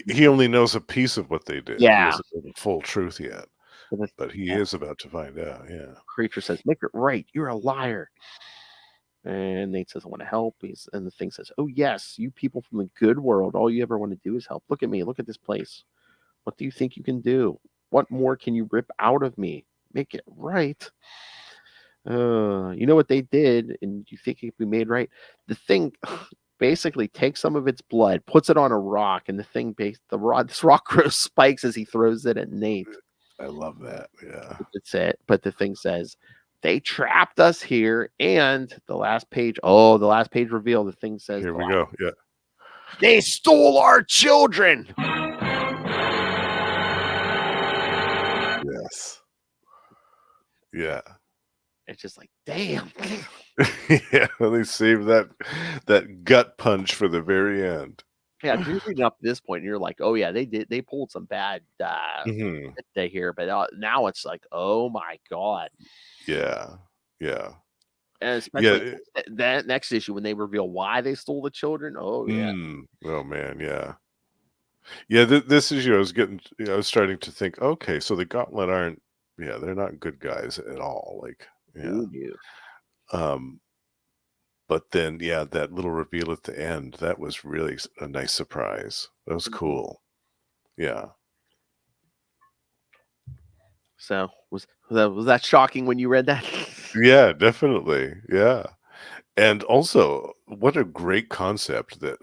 He only knows a piece of what they did. Yeah. He hasn't known the full truth yet. But he is about to find out, yeah. Creature says, make it right. You're a liar. And Nate says, I want to help. And the thing says, oh, yes, you people from the good world, all you ever want to do is help. Look at me. Look at this place. What do you think you can do? What more can you rip out of me? Make it right. You know what they did, and you think it can be made right? The thing, basically takes some of its blood, puts it on a rock, and this rock grows spikes as he throws it at Nate. I love that. Yeah. That's it. But the thing says, they trapped us here. And the last page reveal, the thing says, Here we go. Yeah. they stole our children. Yes. Yeah. It's just like, damn. Yeah, they saved that gut punch for the very end. Yeah, you're reading up to this point, and you're like, oh yeah, they pulled some bad day here, but now it's like, oh my god. Yeah. Yeah. And especially that next issue when they reveal why they stole the children. Oh yeah. Oh man, yeah. Yeah, this issue I was starting to think, okay, so the Gauntlet aren't, they're not good guys at all. Like, Who knew? But then, that little reveal at the end, that was really a nice surprise. That was cool. Yeah. So was that shocking when you read that? Yeah, definitely. Yeah. And also, what a great concept that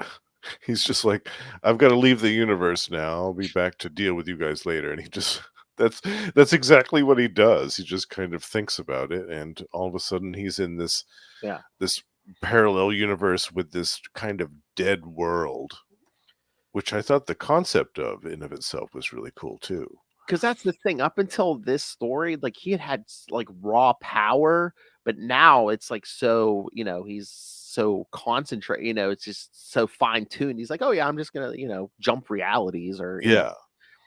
he's just like, I've got to leave the universe now. I'll be back to deal with you guys later. And he just that's exactly what he does. He just kind of thinks about it, and all of a sudden he's in this parallel universe with this kind of dead world, which I thought the concept of in of itself was really cool too. Because that's the thing. Up until this story, like he had like raw power, but now it's like so, he's so concentrated. It's just so fine tuned. He's like, oh yeah, I'm just gonna, jump realities, or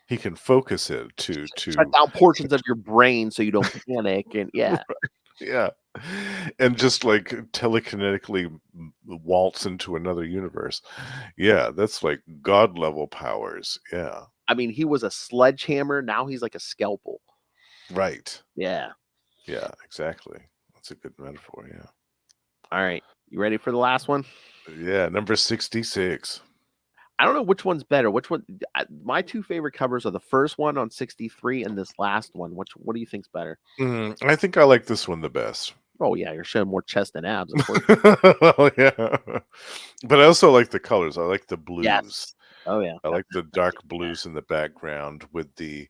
he can focus it to shut down portions of your brain so you don't panic, and yeah, and just like telekinetically waltz into another universe. Yeah, that's like god level powers. Yeah. I mean, he was a sledgehammer. Now he's like a scalpel. Right. Yeah. Yeah, exactly. That's a good metaphor. Yeah. All right. You ready for the last one? Yeah. Number 66. I don't know which one's better. Which one? My two favorite covers are the first one on 63 and this last one. What do you think's better? I think I like this one the best. Oh yeah, you're showing more chest and abs, of course. Oh yeah. But I also like the colors. I like the blues. Yes. Oh yeah. I like the dark blues in the background with the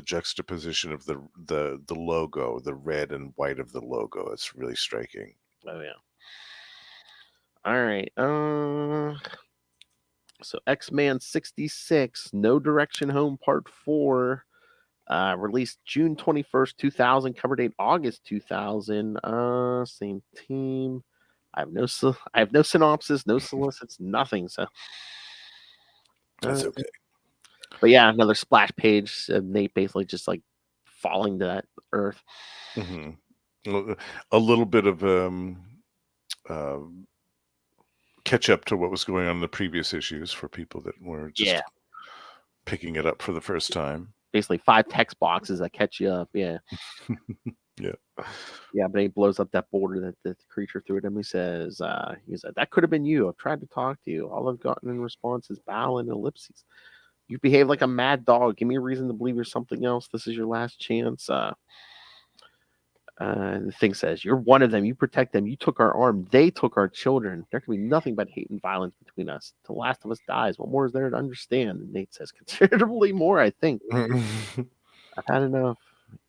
juxtaposition of the logo, the red and white of the logo. It's really striking. Oh yeah. All right. So X-Man 66, No Direction Home Part 4, released June 21st, 2000, cover date August 2000. Same team. I have no synopsis, no solicits, nothing. So that's okay. But yeah, another splash page. Nate basically just like falling to that earth. Mm-hmm. A little bit of catch up to what was going on in the previous issues for people that were just picking it up for the first time. Basically 5 text boxes that catch you up. Yeah. Yeah, but he blows up that boulder that the creature threw at him. He says, that could have been you. I've tried to talk to you. All I've gotten in response is bow and ellipses. You behave like a mad dog. Give me a reason to believe you're something else. This is your last chance. The thing says, you're one of them. You protect them. You took our arm. They took our children. There can be nothing but hate and violence between us. The last of us dies. What more is there to understand? And Nate says, considerably more, I think. I've had enough.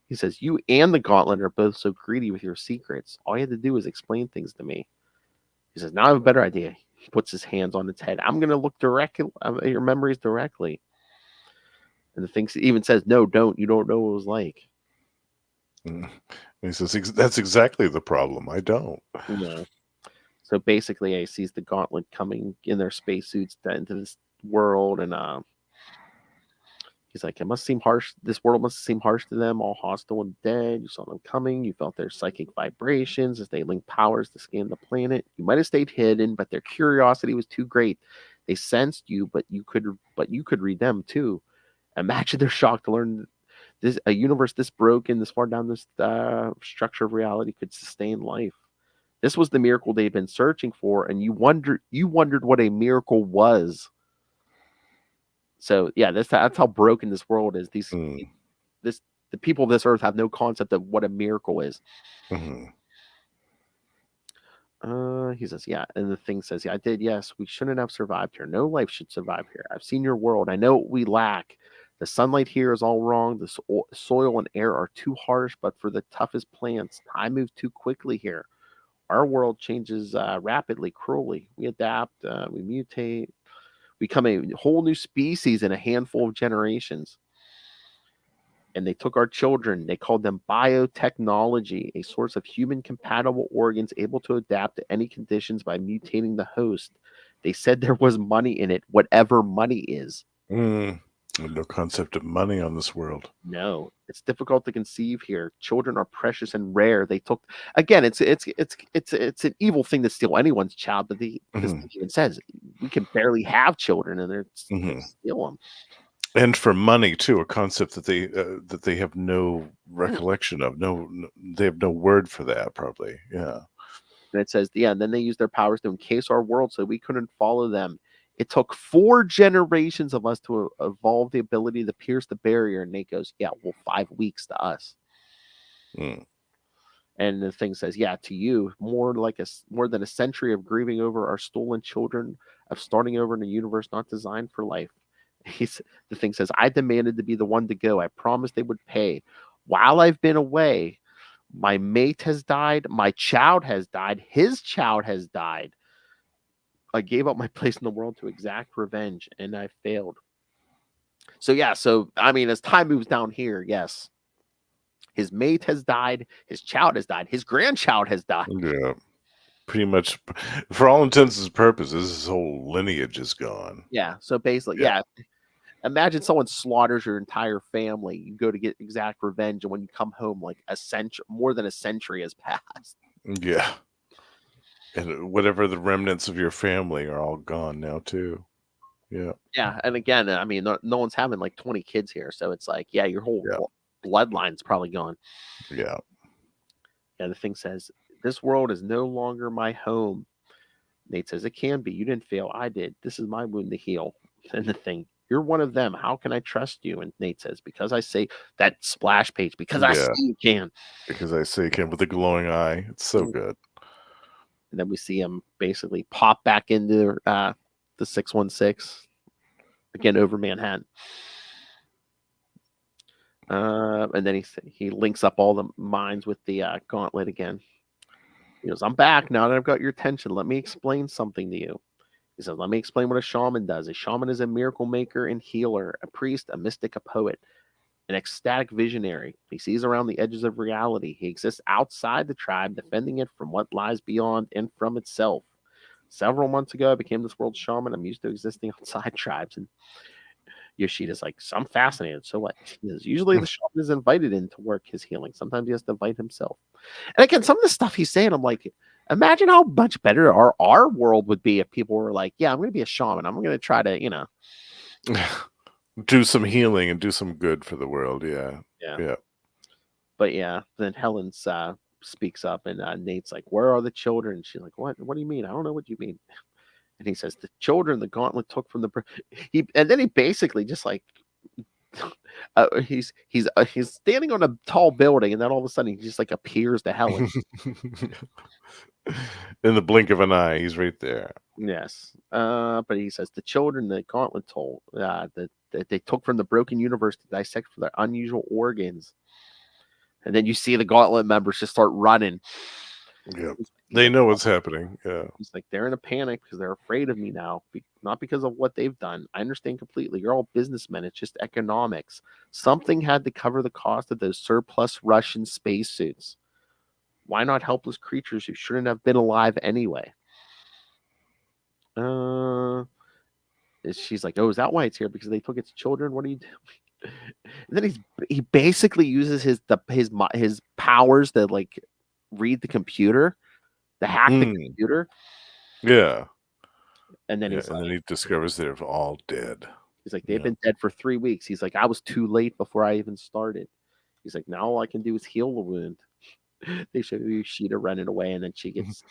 He says, you and the Gauntlet are both so greedy with your secrets. All you had to do was explain things to me. He says, now I have a better idea. He puts his hands on its head. I'm going to look directly at your memories directly. And the thing even says, no, don't. You don't know what it was like. He says, that's exactly the problem. I don't. Yeah. So basically, he sees the Gauntlet coming in their spacesuits into this world, and he's like, it must seem harsh. This world must seem harsh to them, all hostile and dead. You saw them coming. You felt their psychic vibrations as they linked powers to scan the planet. You might have stayed hidden, but their curiosity was too great. They sensed you, but you could read them too. Imagine their shock to learn a universe this broken, this far down this structure of reality could sustain life. This was the miracle they'd been searching for, and you wondered what a miracle was. So yeah, that's how broken this world is. The people of this earth have no concept of what a miracle is. Mm-hmm. He says, yeah. And the thing says, yeah, I did. Yes, we shouldn't have survived here. No life should survive here. I've seen your world. I know what we lack. The sunlight here is all wrong. The soil and air are too harsh, but for the toughest plants, time moves too quickly here. Our world changes rapidly, cruelly. We adapt, we mutate, become a whole new species in a handful of generations. And they took our children. They called them biotechnology, a source of human compatible organs able to adapt to any conditions by mutating the host. They said there was money in it, whatever money is. No concept of money on this world. No, it's difficult to conceive here. Children are precious and rare. They took again. It's an evil thing to steal anyone's child, but because it even says we can barely have children, and they steal them. And for money too, a concept that they have no recollection of. No, they have no word for that. Probably, yeah. And it says, yeah. And then they used their powers to encase our world, so we couldn't follow them. It took 4 generations of us to evolve the ability to pierce the barrier. And Nate goes, yeah, well, 5 weeks to us. And the thing says, yeah, to you, more than a century of grieving over our stolen children, of starting over in a universe not designed for life. The thing says, I demanded to be the one to go. I promised they would pay. While I've been away, my mate has died. My child has died. His child has died. I gave up my place in the world to exact revenge, and I failed. So, yeah. So, I mean, as time moves down here, yes. His mate has died. His child has died. His grandchild has died. Yeah. Pretty much, for all intents and purposes, his whole lineage is gone. Yeah. So, basically, yeah. Imagine someone slaughters your entire family. You go to get exact revenge, and when you come home, like more than a century has passed. Yeah. And whatever the remnants of your family are all gone now too. Yeah. Yeah. And again, I mean, no one's having like 20 kids here. So it's like, yeah, your whole bloodline's probably gone. Yeah. Yeah. The thing says, this world is no longer my home. Nate says, it can be. You didn't fail. I did. This is my wound to heal. And the thing, you're one of them. How can I trust you? And Nate says, because I say that splash page, because I say you can. Because I say you can with a glowing eye. It's so good. And then we see him basically pop back into the 616 again over Manhattan. And then he links up all the minds with the gauntlet again. He goes, I'm back now that I've got your attention. Let me explain something to you. He says, let me explain what a shaman does. A shaman is a miracle maker and healer, a priest, a mystic, a poet, an ecstatic visionary. He sees around the edges of reality. He exists outside the tribe, defending it from what lies beyond and from itself. Several months ago, I became this world's shaman. I'm used to existing outside tribes. And Yoshida's like, so I'm fascinated. So what? He says, usually the shaman is invited in to work his healing. Sometimes he has to invite himself. And again, some of the stuff he's saying, I'm like, imagine how much better our world would be if people were like, yeah, I'm going to be a shaman. I'm going to try to, do some healing and do some good for the world. Yeah. But yeah, then Helen speaks up, and Nate's like, where are the children? She's like, what do you mean? I don't know what you mean. And he says, the children the gauntlet took from and then he basically just like he's standing on a tall building, and then all of a sudden he just like appears to Helen. In the blink of an eye, he's right there. Yes. But he says the children the gauntlet told that they took from the broken universe to dissect for their unusual organs. And then you see the gauntlet members just start running. Yeah. They know what's happening. Yeah. He's like, they're in a panic because they're afraid of me now. Not because of what they've done. I understand completely. You're all businessmen. It's just economics. Something had to cover the cost of those surplus Russian spacesuits. Why not helpless creatures who shouldn't have been alive anyway? She's like, oh, is that why it's here? Because they took its children? What are you doing? And then he basically uses his powers to like read the computer, to hack the computer. Yeah. And then then he discovers they're all dead. He's like, they've been dead for 3 weeks. He's like, I was too late before I even started. He's like, now all I can do is heal the wound. They show Yoshida running away, and then she gets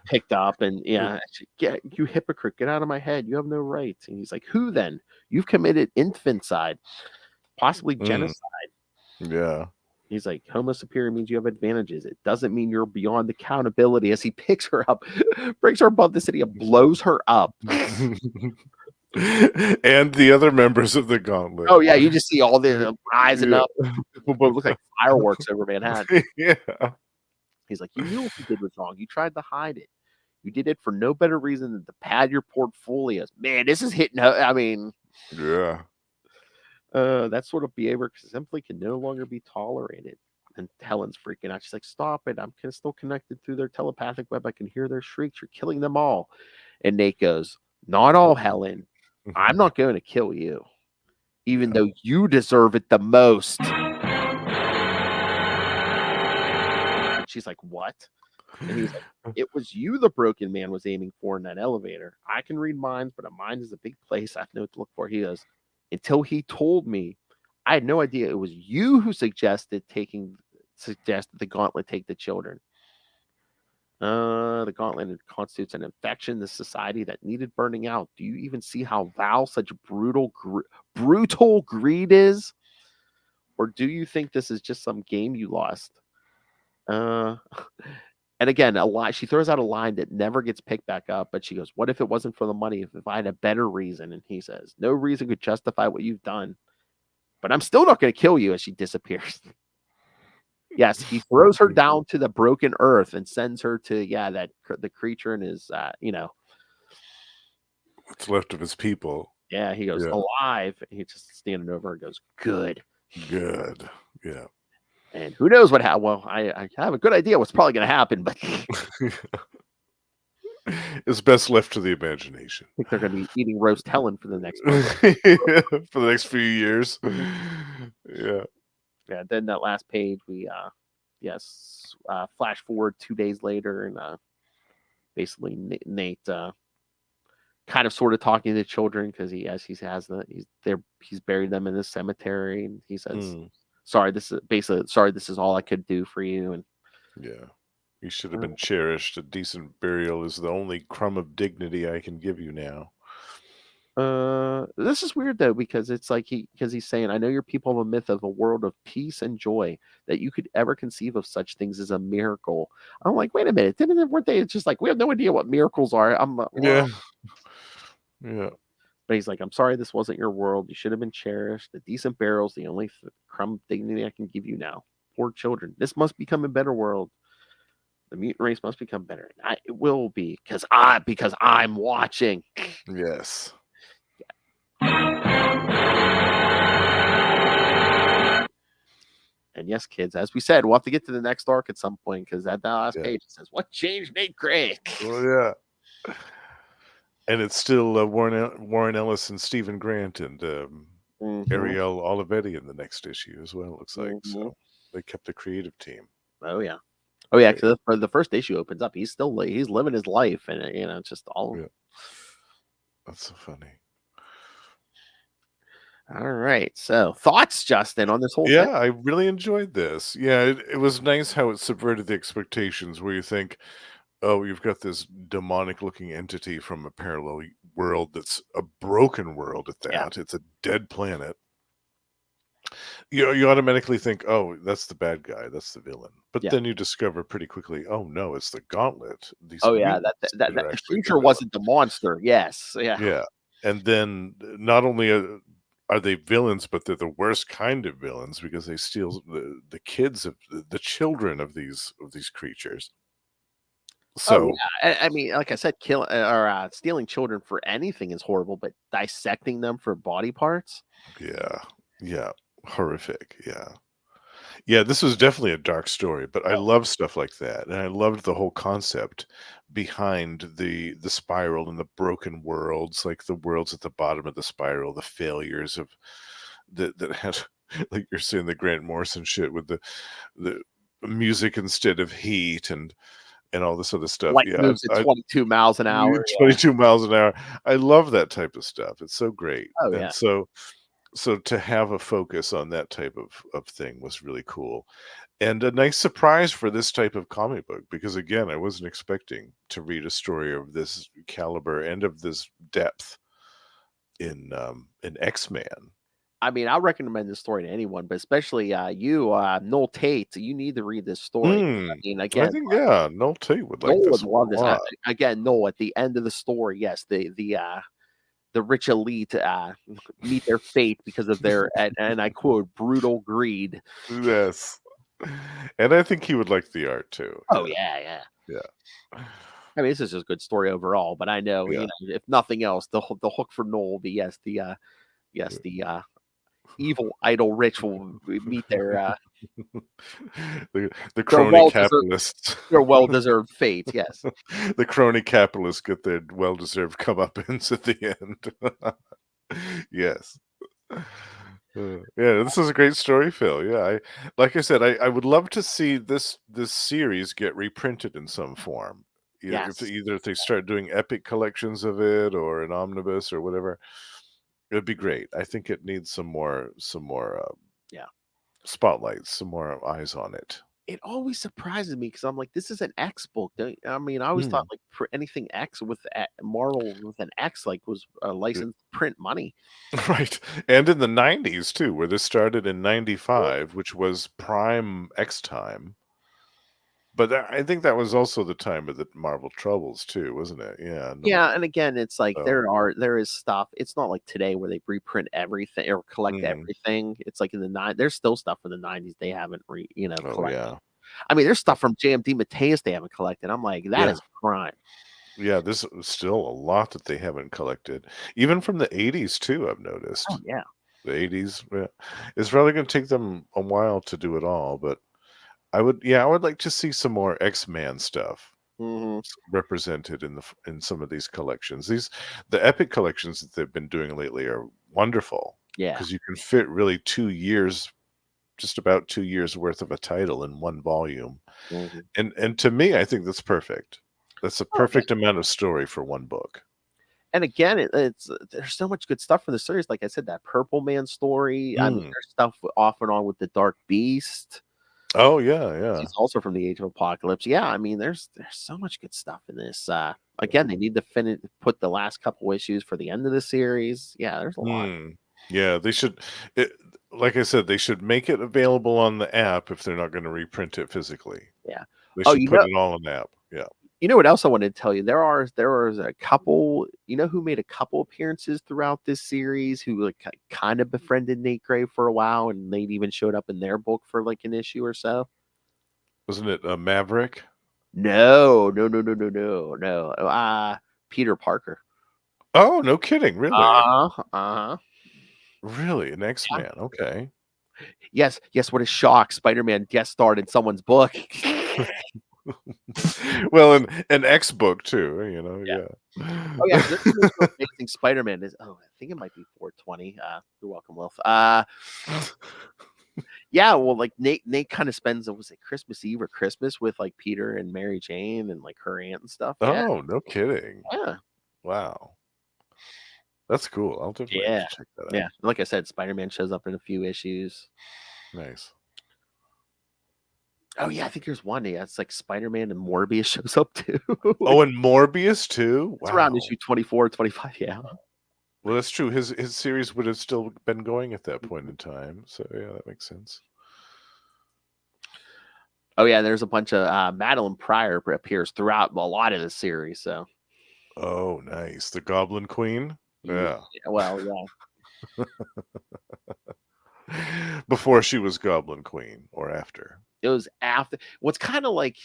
picked up, and you hypocrite, get out of my head. You have no rights. And he's like, who then? You've committed infanticide, possibly genocide. Yeah. He's like, Homo superior means you have advantages. It doesn't mean you're beyond accountability. As he picks her up, brings her above the city, and blows her up. And the other members of the gauntlet. Oh yeah, you just see all the rising Yeah. up. Boom, boom, look like fireworks over Manhattan. Yeah. He's like, you knew what you did was wrong. You tried to hide it. You did it for no better reason than to pad your portfolios. Man, this is hitting. I mean, Yeah. that sort of behavior simply can no longer be tolerated. And Helen's freaking out. She's like, stop it. I'm still connected through their telepathic web. I can hear their shrieks. You're killing them all. And Nate goes, not all, Helen. I'm not going to kill you, even though you deserve it the most. And she's like, what? And he's like, it was you the broken man was aiming for in that elevator. I can read minds, but a mind is a big place. I have to know what to look for. He goes, until he told me, I had no idea it was you who suggested the gauntlet take the children. The gauntlet constitutes an infection in the society that needed burning out. Do you even see how vile such brutal greed is? Or do you think this is just some game you lost? And again, she throws out a line that never gets picked back up, but she goes, what if it wasn't for the money? If I had a better reason? And he says, no reason could justify what you've done, but I'm still not going to kill you. As she disappears. Yes, he throws her down to the broken earth and sends her to, the creature and his, what's left of his people. Yeah, he goes, alive. And he's just standing over and goes, good. Good. Yeah. And who knows what happened? Well, I have a good idea what's probably going to happen, but it's best left to the imagination. I think they're going to be eating roast Helen for the next for the next few years. Yeah. Yeah, then that last page, we flash forward 2 days later, and basically Nate kind of sort of talking to the children because he's buried them in the cemetery, and he says, sorry, this is all I could do for you. And yeah, you should have been cherished. A decent burial is the only crumb of dignity I can give you now. This is weird though, because it's like he's saying, I know your people have a myth of a world of peace and joy, that you could ever conceive of such things as a miracle. I'm like, wait a minute, weren't they? It's just like, we have no idea what miracles are. Yeah. But he's like, I'm sorry, this wasn't your world. You should have been cherished. The decent burial's the only crumb of dignity I can give you now. Poor children. This must become a better world. The mutant race must become better. It will be because I'm watching. Yes. And yes, kids, as we said, we'll have to get to the next arc at some point, because at that last page it says, what changed Nate Craig? Oh, yeah. And it's still Warren Ellis and Stephen Grant and Ariel Olivetti in the next issue as well, it looks like. So they kept the creative team. Oh, yeah. Oh, yeah, because the first issue opens up. He's living his life, and, it's just all... Yeah. That's so funny. All right. So, thoughts, Justin, on this whole thing? Yeah, I really enjoyed this. Yeah, it was nice how it subverted the expectations, where you think, oh, you've got this demonic-looking entity from a parallel world that's a broken world at that. Yeah. It's a dead planet. You automatically think, oh, that's the bad guy, that's the villain. But then you discover pretty quickly, oh no, it's the Gauntlet. That creature wasn't the monster. Yes. Yeah. Yeah. And then not only are they villains, but they're the worst kind of villains, because they steal the kids of the children of these creatures. So I mean, like I said, stealing children for anything is horrible, but dissecting them for body parts, yeah, horrific. Yeah, this was definitely a dark story, but I love stuff like that, and I loved the whole concept behind the spiral and the broken worlds, like the worlds at the bottom of the spiral, the failures of that had, like you're saying, the Grant Morrison shit with the music instead of heat and all this other stuff. Light moves at 22 miles an hour. 22 miles an hour. I love that type of stuff. It's so great. Oh, and yeah. So to have a focus on that type of thing was really cool. And a nice surprise for this type of comic book, because again, I wasn't expecting to read a story of this caliber and of this depth in X-Man. I mean, I recommend this story to anyone, but especially you, Noel Tate. You need to read this story. I mean, I again, think Noel Tate would like Noel would this love a this. lot. Again, Noel, at the end of the story, yes, the rich elite meet their fate because of their, and I quote, brutal greed. Yes, and I think he would like the art too. Oh yeah. Yeah, I mean, this is just a good story overall. But I know, yeah. if nothing else, the hook for Noel will be the evil idle rich will meet The their crony capitalists. well deserved fate. Yes. The crony capitalists get their well-deserved comeuppance at the end. Yes. Yeah, this is a great story, Phil. Yeah, like I said, I would love to see this series get reprinted in some form. Yes. Either if they start doing epic collections of it or an omnibus or whatever, it'd be great. I think it needs some more Yeah. spotlights, some more eyes on it. It always surprises me because I'm like, this is an X book. I mean, I always thought like anything X with Marvel with an X like was licensed print money. Right. And in the 90s too, where this started in 95, which was prime X time. But I think that was also the time of the Marvel troubles too, wasn't it? Yeah. Yeah, and again, it's like So, there is stuff. It's not like today where they reprint everything or collect everything. It's like in the there's still stuff from the 90s they haven't oh collected. yeah. I mean, there's stuff from JMD Mateus they haven't collected. I'm like, that is a crime. Yeah, there's still a lot that they haven't collected. Even from the 80s too, I've noticed. Oh yeah. The 80s. Yeah. It's probably going to take them a while to do it all, but I would like to see some more X-Man stuff represented in some of these collections. The epic collections that they've been doing lately are wonderful. Yeah. Because you can fit really 2 years, just about 2 years worth of a title in one volume. And to me, I think that's perfect. That's a perfect amount of story for one book. And again, it's there's so much good stuff from the series. Like I said, that Purple Man story. I mean, there's stuff off and on with the Dark Beast. Oh yeah. He's also from the Age of Apocalypse. Yeah, I mean, there's so much good stuff in this. Again, they need to put the last couple issues for the end of the series. Yeah, there's a lot. Yeah, they should. Like I said, they should make it available on the app if they're not going to reprint it physically. Yeah. They should put it all on the app. Yeah. You know what else I wanted to tell you? There was a couple, who made a couple appearances throughout this series who like kind of befriended Nate Gray for a while, and Nate even showed up in their book for like an issue or so. Wasn't it Maverick? No. Peter Parker. Oh, no kidding! Really? Really, an X-Man? Yeah. Okay. Yes. What a shock! Spider-Man guest starred in someone's book. Well, an X book too, Yeah. Oh yeah, this is Amazing Spider-Man is. Oh, I think it might be 420. You're welcome, Wilf. Yeah, well, like Nate kind of spends was it Christmas Eve or Christmas with like Peter and Mary Jane and like her aunt and stuff. Yeah. Oh, no kidding! Yeah. Wow, that's cool. I'll definitely have to check that out. Yeah, like I said, Spider-Man shows up in a few issues. Nice. Oh yeah, I think there's one. Yeah, it's like Spider-Man and Morbius shows up too. Oh, and Morbius too. Wow. It's around issue 24, 25. Yeah. Well, that's true. His series would have still been going at that point in time. So yeah, that makes sense. Oh yeah, there's a bunch of Madeline Pryor appears throughout a lot of the series. So. Oh, nice. The Goblin Queen. Yeah. Well, yeah. Before she was Goblin Queen, or after? It was after. What's kind of like,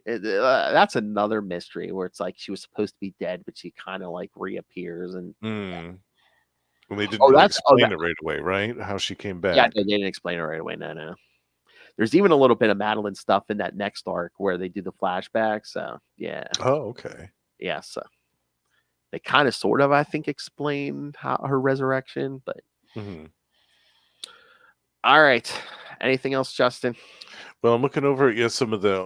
that's another mystery where it's like she was supposed to be dead, but she kind of like reappears and. Well, they didn't explain it right away, right? How she came back. Yeah, they didn't explain it right away. No. There's even a little bit of Madeline stuff in that next arc where they do the flashback. So yeah. Oh, okay. Yeah, so they kind of, sort of, I think, explain her resurrection, but. All right. Anything else, Justin? Well, I'm looking over at some of the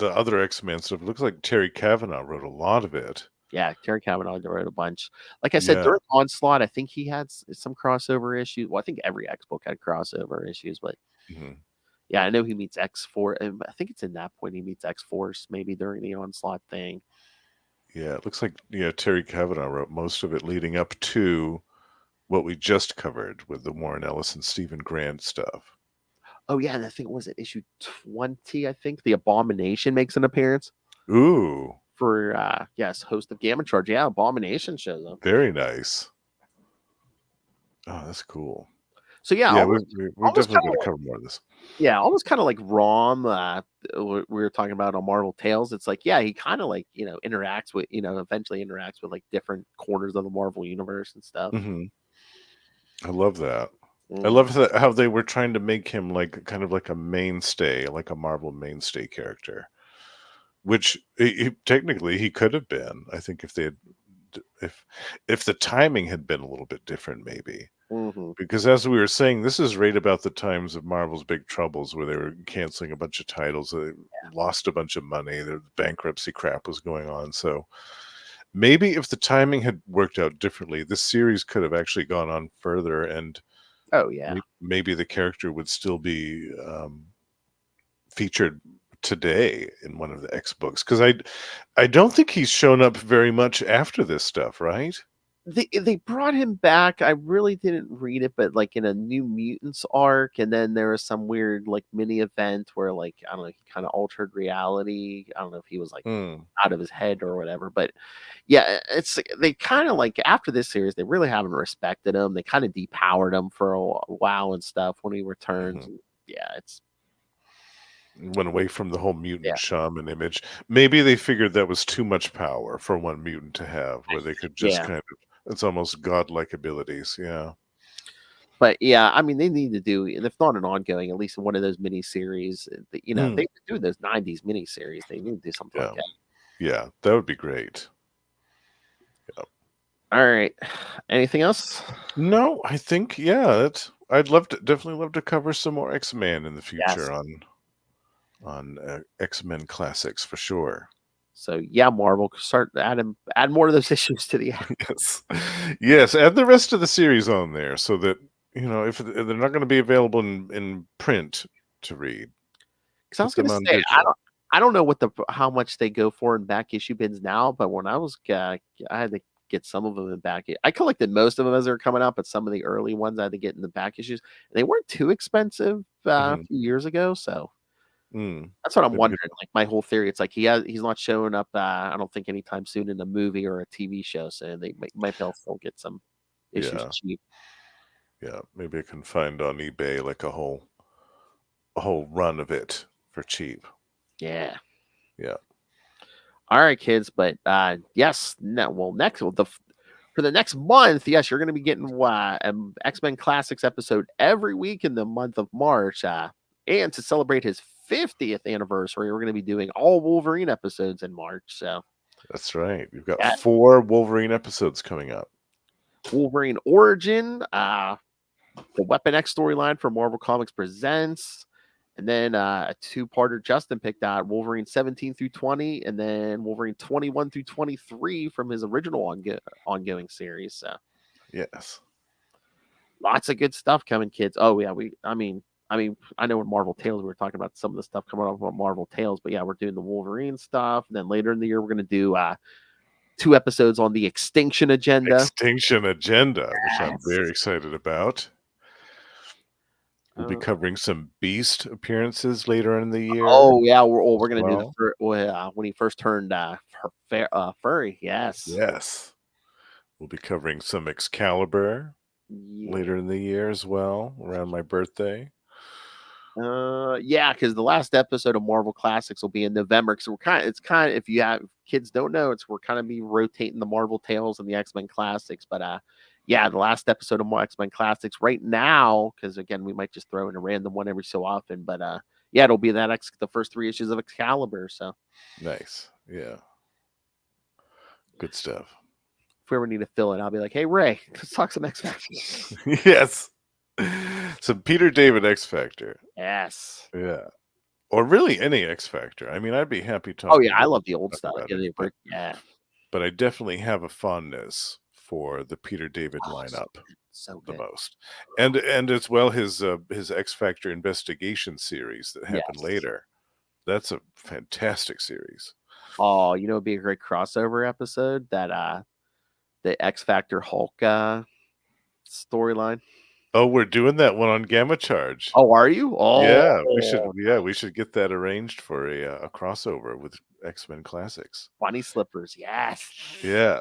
other X-Men stuff. It looks like Terry Kavanagh wrote a lot of it. Yeah, Terry Kavanagh wrote a bunch. Like I said, during Onslaught, I think he had some crossover issues. Well, I think every X book had crossover issues, but yeah, I know he meets X-Force. I think it's in that point he meets X-Force maybe during the Onslaught thing. Yeah, it looks like Terry Kavanagh wrote most of it leading up to what we just covered with the Warren Ellis and Stephen Grant stuff. Oh yeah, and I think was it issue 20. I think the Abomination makes an appearance Ooh, for yes, host of Gamma Charge. Yeah, Abomination shows up. very nice. Oh, that's cool. So yeah, Yeah, almost, we're almost definitely kind going of to cover more of this. yeah, almost kind of like Rom. We were talking about on Marvel Tales. It's like yeah, he kind of like interacts with eventually interacts with like different corners of the Marvel universe and stuff. Hmm. I love that. I Mhm. love how they were trying to make him like kind of like a mainstay, like a Marvel mainstay character, which technically he could have been. I think if they had, if the timing had been a little bit different, maybe. Mhm. Because as we were saying, this is right about the times of Marvel's big troubles where they were canceling a bunch of titles, they lost a bunch of money, the bankruptcy crap was going on. So maybe if the timing had worked out differently, this series could have actually gone on further, and Oh yeah. maybe the character would still be featured today in one of the X books. Because I don't think he's shown up very much after this stuff, right? They brought him back. I really didn't read it, but like in a New Mutants arc, and then there was some weird like mini event where like I don't know, he kind of altered reality. I don't know if he was like Hmm. out of his head or whatever, but yeah, it's they kind of like after this series, they really haven't respected him. They kind of depowered him for a while and stuff when he returns. Mhm. And yeah, it's Went away from the whole mutant yeah, shaman image. Maybe they figured that was too much power for one mutant to have, where they could just yeah. kind of, it's almost godlike abilities. Yeah. But yeah, I mean, they need to do, and if not an ongoing, at least one of those mini series. Mm, They've been doing those '90s mini series. They need to do something like yeah. that. Yeah. That would be great. Yeah. All right. Anything else? No, I think, yeah, I'd love to, definitely love to cover some more X-Men in the Yes. future on X-Men classics for sure. So yeah, Marvel start add more of those issues to the Yes. Yes, add the rest of the series on there so that, if they're not going to be available in print to read, because I put was gonna them on say digital. I don't know what how much they go for in back issue bins now, but when I was I had to get some of them in back. I collected most of them as they were coming out, but some of the early ones I had to get in the back issues. They weren't too expensive a Mhm. few years ago, so Mm. that's what I'm Maybe get wondering. Like my whole theory, it's like he's not showing up. I don't think anytime soon in a movie or a TV show, so they might be able to still get some issues yeah, cheap. yeah, maybe I can find on eBay like a whole run of it for cheap. Yeah. Yeah. All right, kids. But yes, no. Well, for the next month, yes, you're going to be getting an X-Men Classics episode every week in the month of March. And to celebrate his 50th anniversary, we're going to be doing all Wolverine episodes in March. So That's right. We've got yeah, 4 Wolverine episodes coming up. Wolverine Origin, the Weapon X storyline for Marvel Comics Presents, and then a two-parter Justin picked out Wolverine 17 through 20, and then Wolverine 21 through 23 from his original ongoing series. So Yes. lots of good stuff coming, kids. Oh yeah, I know in Marvel Tales we were talking about some of the stuff coming up on Marvel Tales, but yeah, we're doing the Wolverine stuff, and then later in the year we're going to do 2 episodes on the Extinction Agenda. Extinction Agenda, which I'm Yes. very excited about. We'll be Uh, covering some Beast appearances later in the year Oh yeah, as we're gonna do the well. when he first turned furry. Yes, Yes. We'll be covering some Excalibur yeah, later in the year as well, around my birthday. yeah. Because the last episode of Marvel Classics will be in November. Because it's kind of if you have kids don't know, we're kind of be rotating the Marvel Tales and the X Men Classics. But yeah, the last episode of X Men Classics right now. Because again, we might just throw in a random one every so often. But yeah, it'll be the first 3 issues of Excalibur. So Nice. Yeah. Good stuff. if we ever need to fill it, I'll be like, hey Ray, let's talk some X Factor. Yes. So Peter David X Factor. Yes. Yeah. Or really any X Factor. I mean, I'd be happy Oh talking yeah, I about love the old stuff. about Yeah, it. But yeah. but I definitely have a fondness for the Peter David Oh, lineup so the good. most. And as well his X Factor investigation series that happened Yes. later. That's a fantastic series. Oh, it'd be a great crossover episode that the X Factor Hulk storyline. Oh, we're doing that one on Gamma Charge. Oh, are you? Oh, yeah, we should. Yeah, we should get that arranged for a crossover with X-Men Classics. Bunny slippers. Yes. Yeah,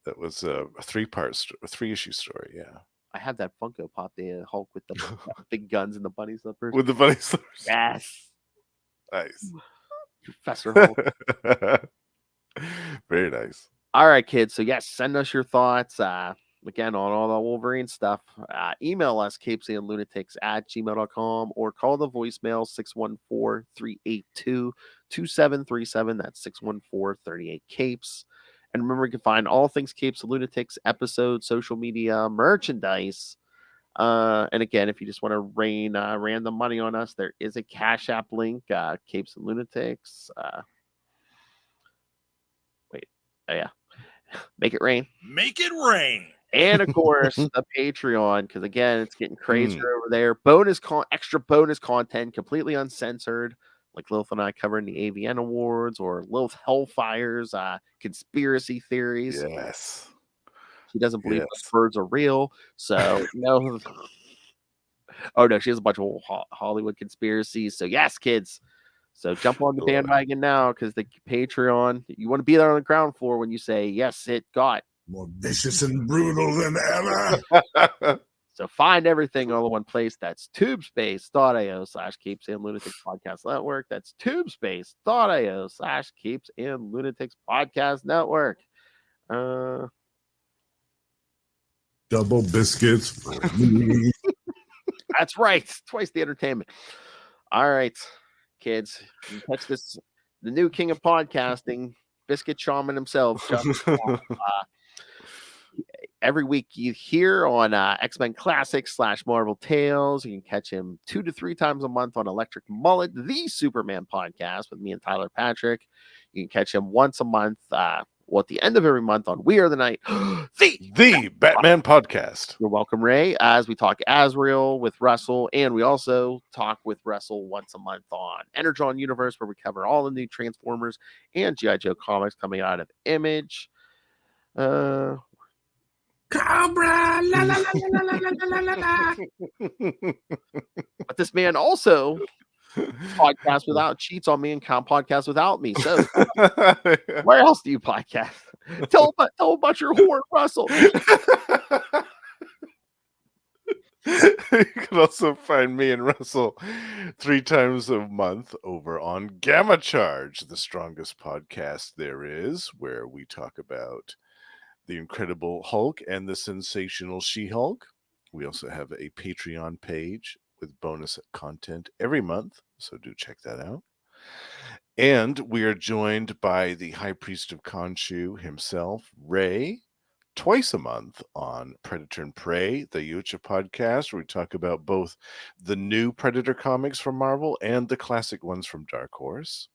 that was a three-issue story. Yeah, I have that Funko Pop, the Hulk with the big guns and the bunny slippers. with the bunny slippers. Yes. Nice. Professor Hulk. Very nice. All right, kids. So, yes, send us your thoughts. Again, on all the Wolverine stuff. Email us, CapesandLunatics@gmail.com, or call the voicemail 614-382-2737. That's 614-38-CAPES. And remember, you can find all things Capes and Lunatics, episodes, social media, merchandise. And again, if you just want to rain random money on us, there is a Cash App link, Capes and Lunatics. Yeah. Make it rain. Make it rain. And of course, the Patreon, because again, it's getting crazier over there. Extra bonus content, completely uncensored, like Lilith and I covering the AVN Awards or Lilith Hellfire's conspiracy theories. Yes. She doesn't believe those birds are real. So, no. Oh, no, she has a bunch of Hollywood conspiracies. So, yes, kids. So jump on the bandwagon now, because the Patreon, you want to be there on the ground floor when you say, yes, it got more vicious and brutal than ever. So find everything all in one place. That's tubespace.io/Capes and Lunatics Podcast Network. That's tubespace.io/Capes and Lunatics Podcast Network. Double biscuits for me. That's right. Twice the entertainment. All right, kids. You catch this, the new king of podcasting, Biscuit Shaman himself, Justin. Every week you hear on X-Men Classics / Marvel Tales. You can catch him 2 to 3 times a month on Electric Mullet, the Superman podcast with me and Tyler Patrick. You can catch him once a month, at the end of every month on We Are the Night, the Batman podcast. You're welcome, Ray, as we talk Azrael with Russell, and we also talk with Russell once a month on Energon Universe, where we cover all the new Transformers and G.I. Joe comics coming out of Image. Cobra, la la la la la la la la la. But this man also podcasts without cheats on me and podcasts without me. So where else do you podcast? Tell about your whore, Russell. You can also find me and Russell 3 times a month over on Gamma Charge, the strongest podcast there is, where we talk about the Incredible Hulk and the Sensational She-Hulk. We also have a Patreon page with bonus content every month, so do check that out. And we are joined by the High Priest of Khonshu himself, Ray, twice a month on Predator and Prey, the Yucha podcast, where we talk about both the new Predator comics from Marvel and the classic ones from Dark Horse.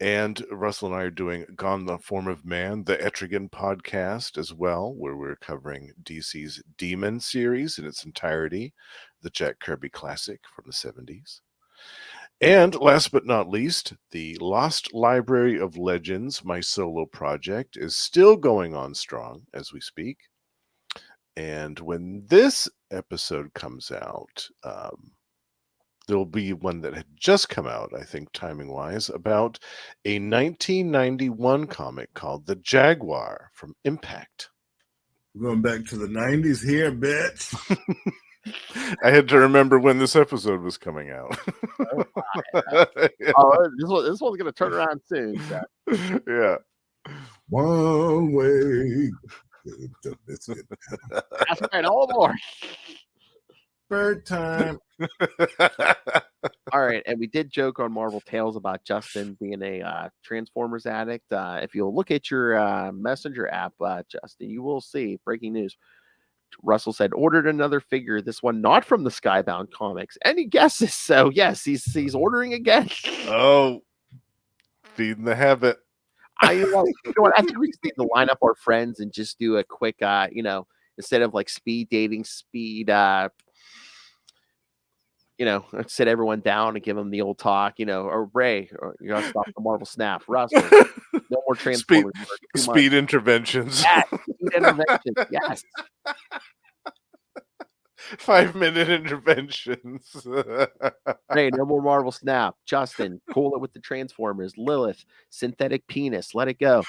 And Russell and I are doing Gone the Form of Man, the Etrigan podcast as well, where we're covering DC's Demon series in its entirety, the Jack Kirby classic from the 70s. And last but not least, the Lost Library of Legends, my solo project, is still going on strong as we speak. And when this episode comes out, there'll be one that had just come out, I think, timing-wise, about a 1991 comic called The Jaguar from Impact. We're going back to the 90s here, bitch. I had to remember when this episode was coming out. This one's going to turn around soon. So. Yeah. One way. That's right, all more. Bird time. All right, and we did joke on Marvel Tales about Justin being a Transformers addict. If you'll look at your Messenger app, Justin, you will see breaking news. Russell said, ordered another figure, this one not from the Skybound comics. Any guesses? So, yes, he's ordering again. Oh, feeding the habit. You know what? I think we just need to line up our friends and just do a quick, instead of like speed dating, speed sit everyone down and give them the old talk, or Ray, or you gotta stop the Marvel Snap. Russell, no more Speed, Transformers. Too much. speed interventions. Yes, speed intervention. Yes. 5-minute interventions. Ray, no more Marvel Snap. Justin, cool it with the Transformers. Lilith, synthetic penis. Let it go.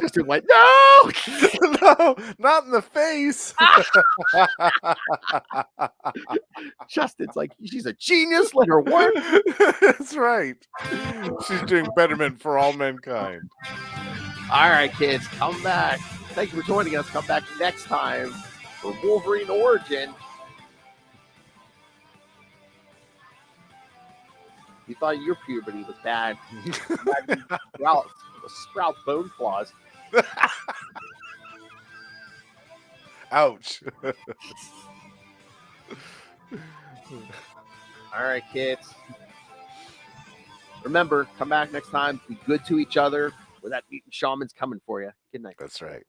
Justin went, no! No, not in the face. Justin's like, she's a genius. Let her work. That's right. She's doing betterment for all mankind. All right, kids, come back. Thank you for joining us. Come back next time for Wolverine Origin. You thought your puberty was bad. Sprout bone claws. Ouch. All right, kids. Remember, come back next time. Be good to each other, or that mutant shaman's coming for you. Good night. That's right.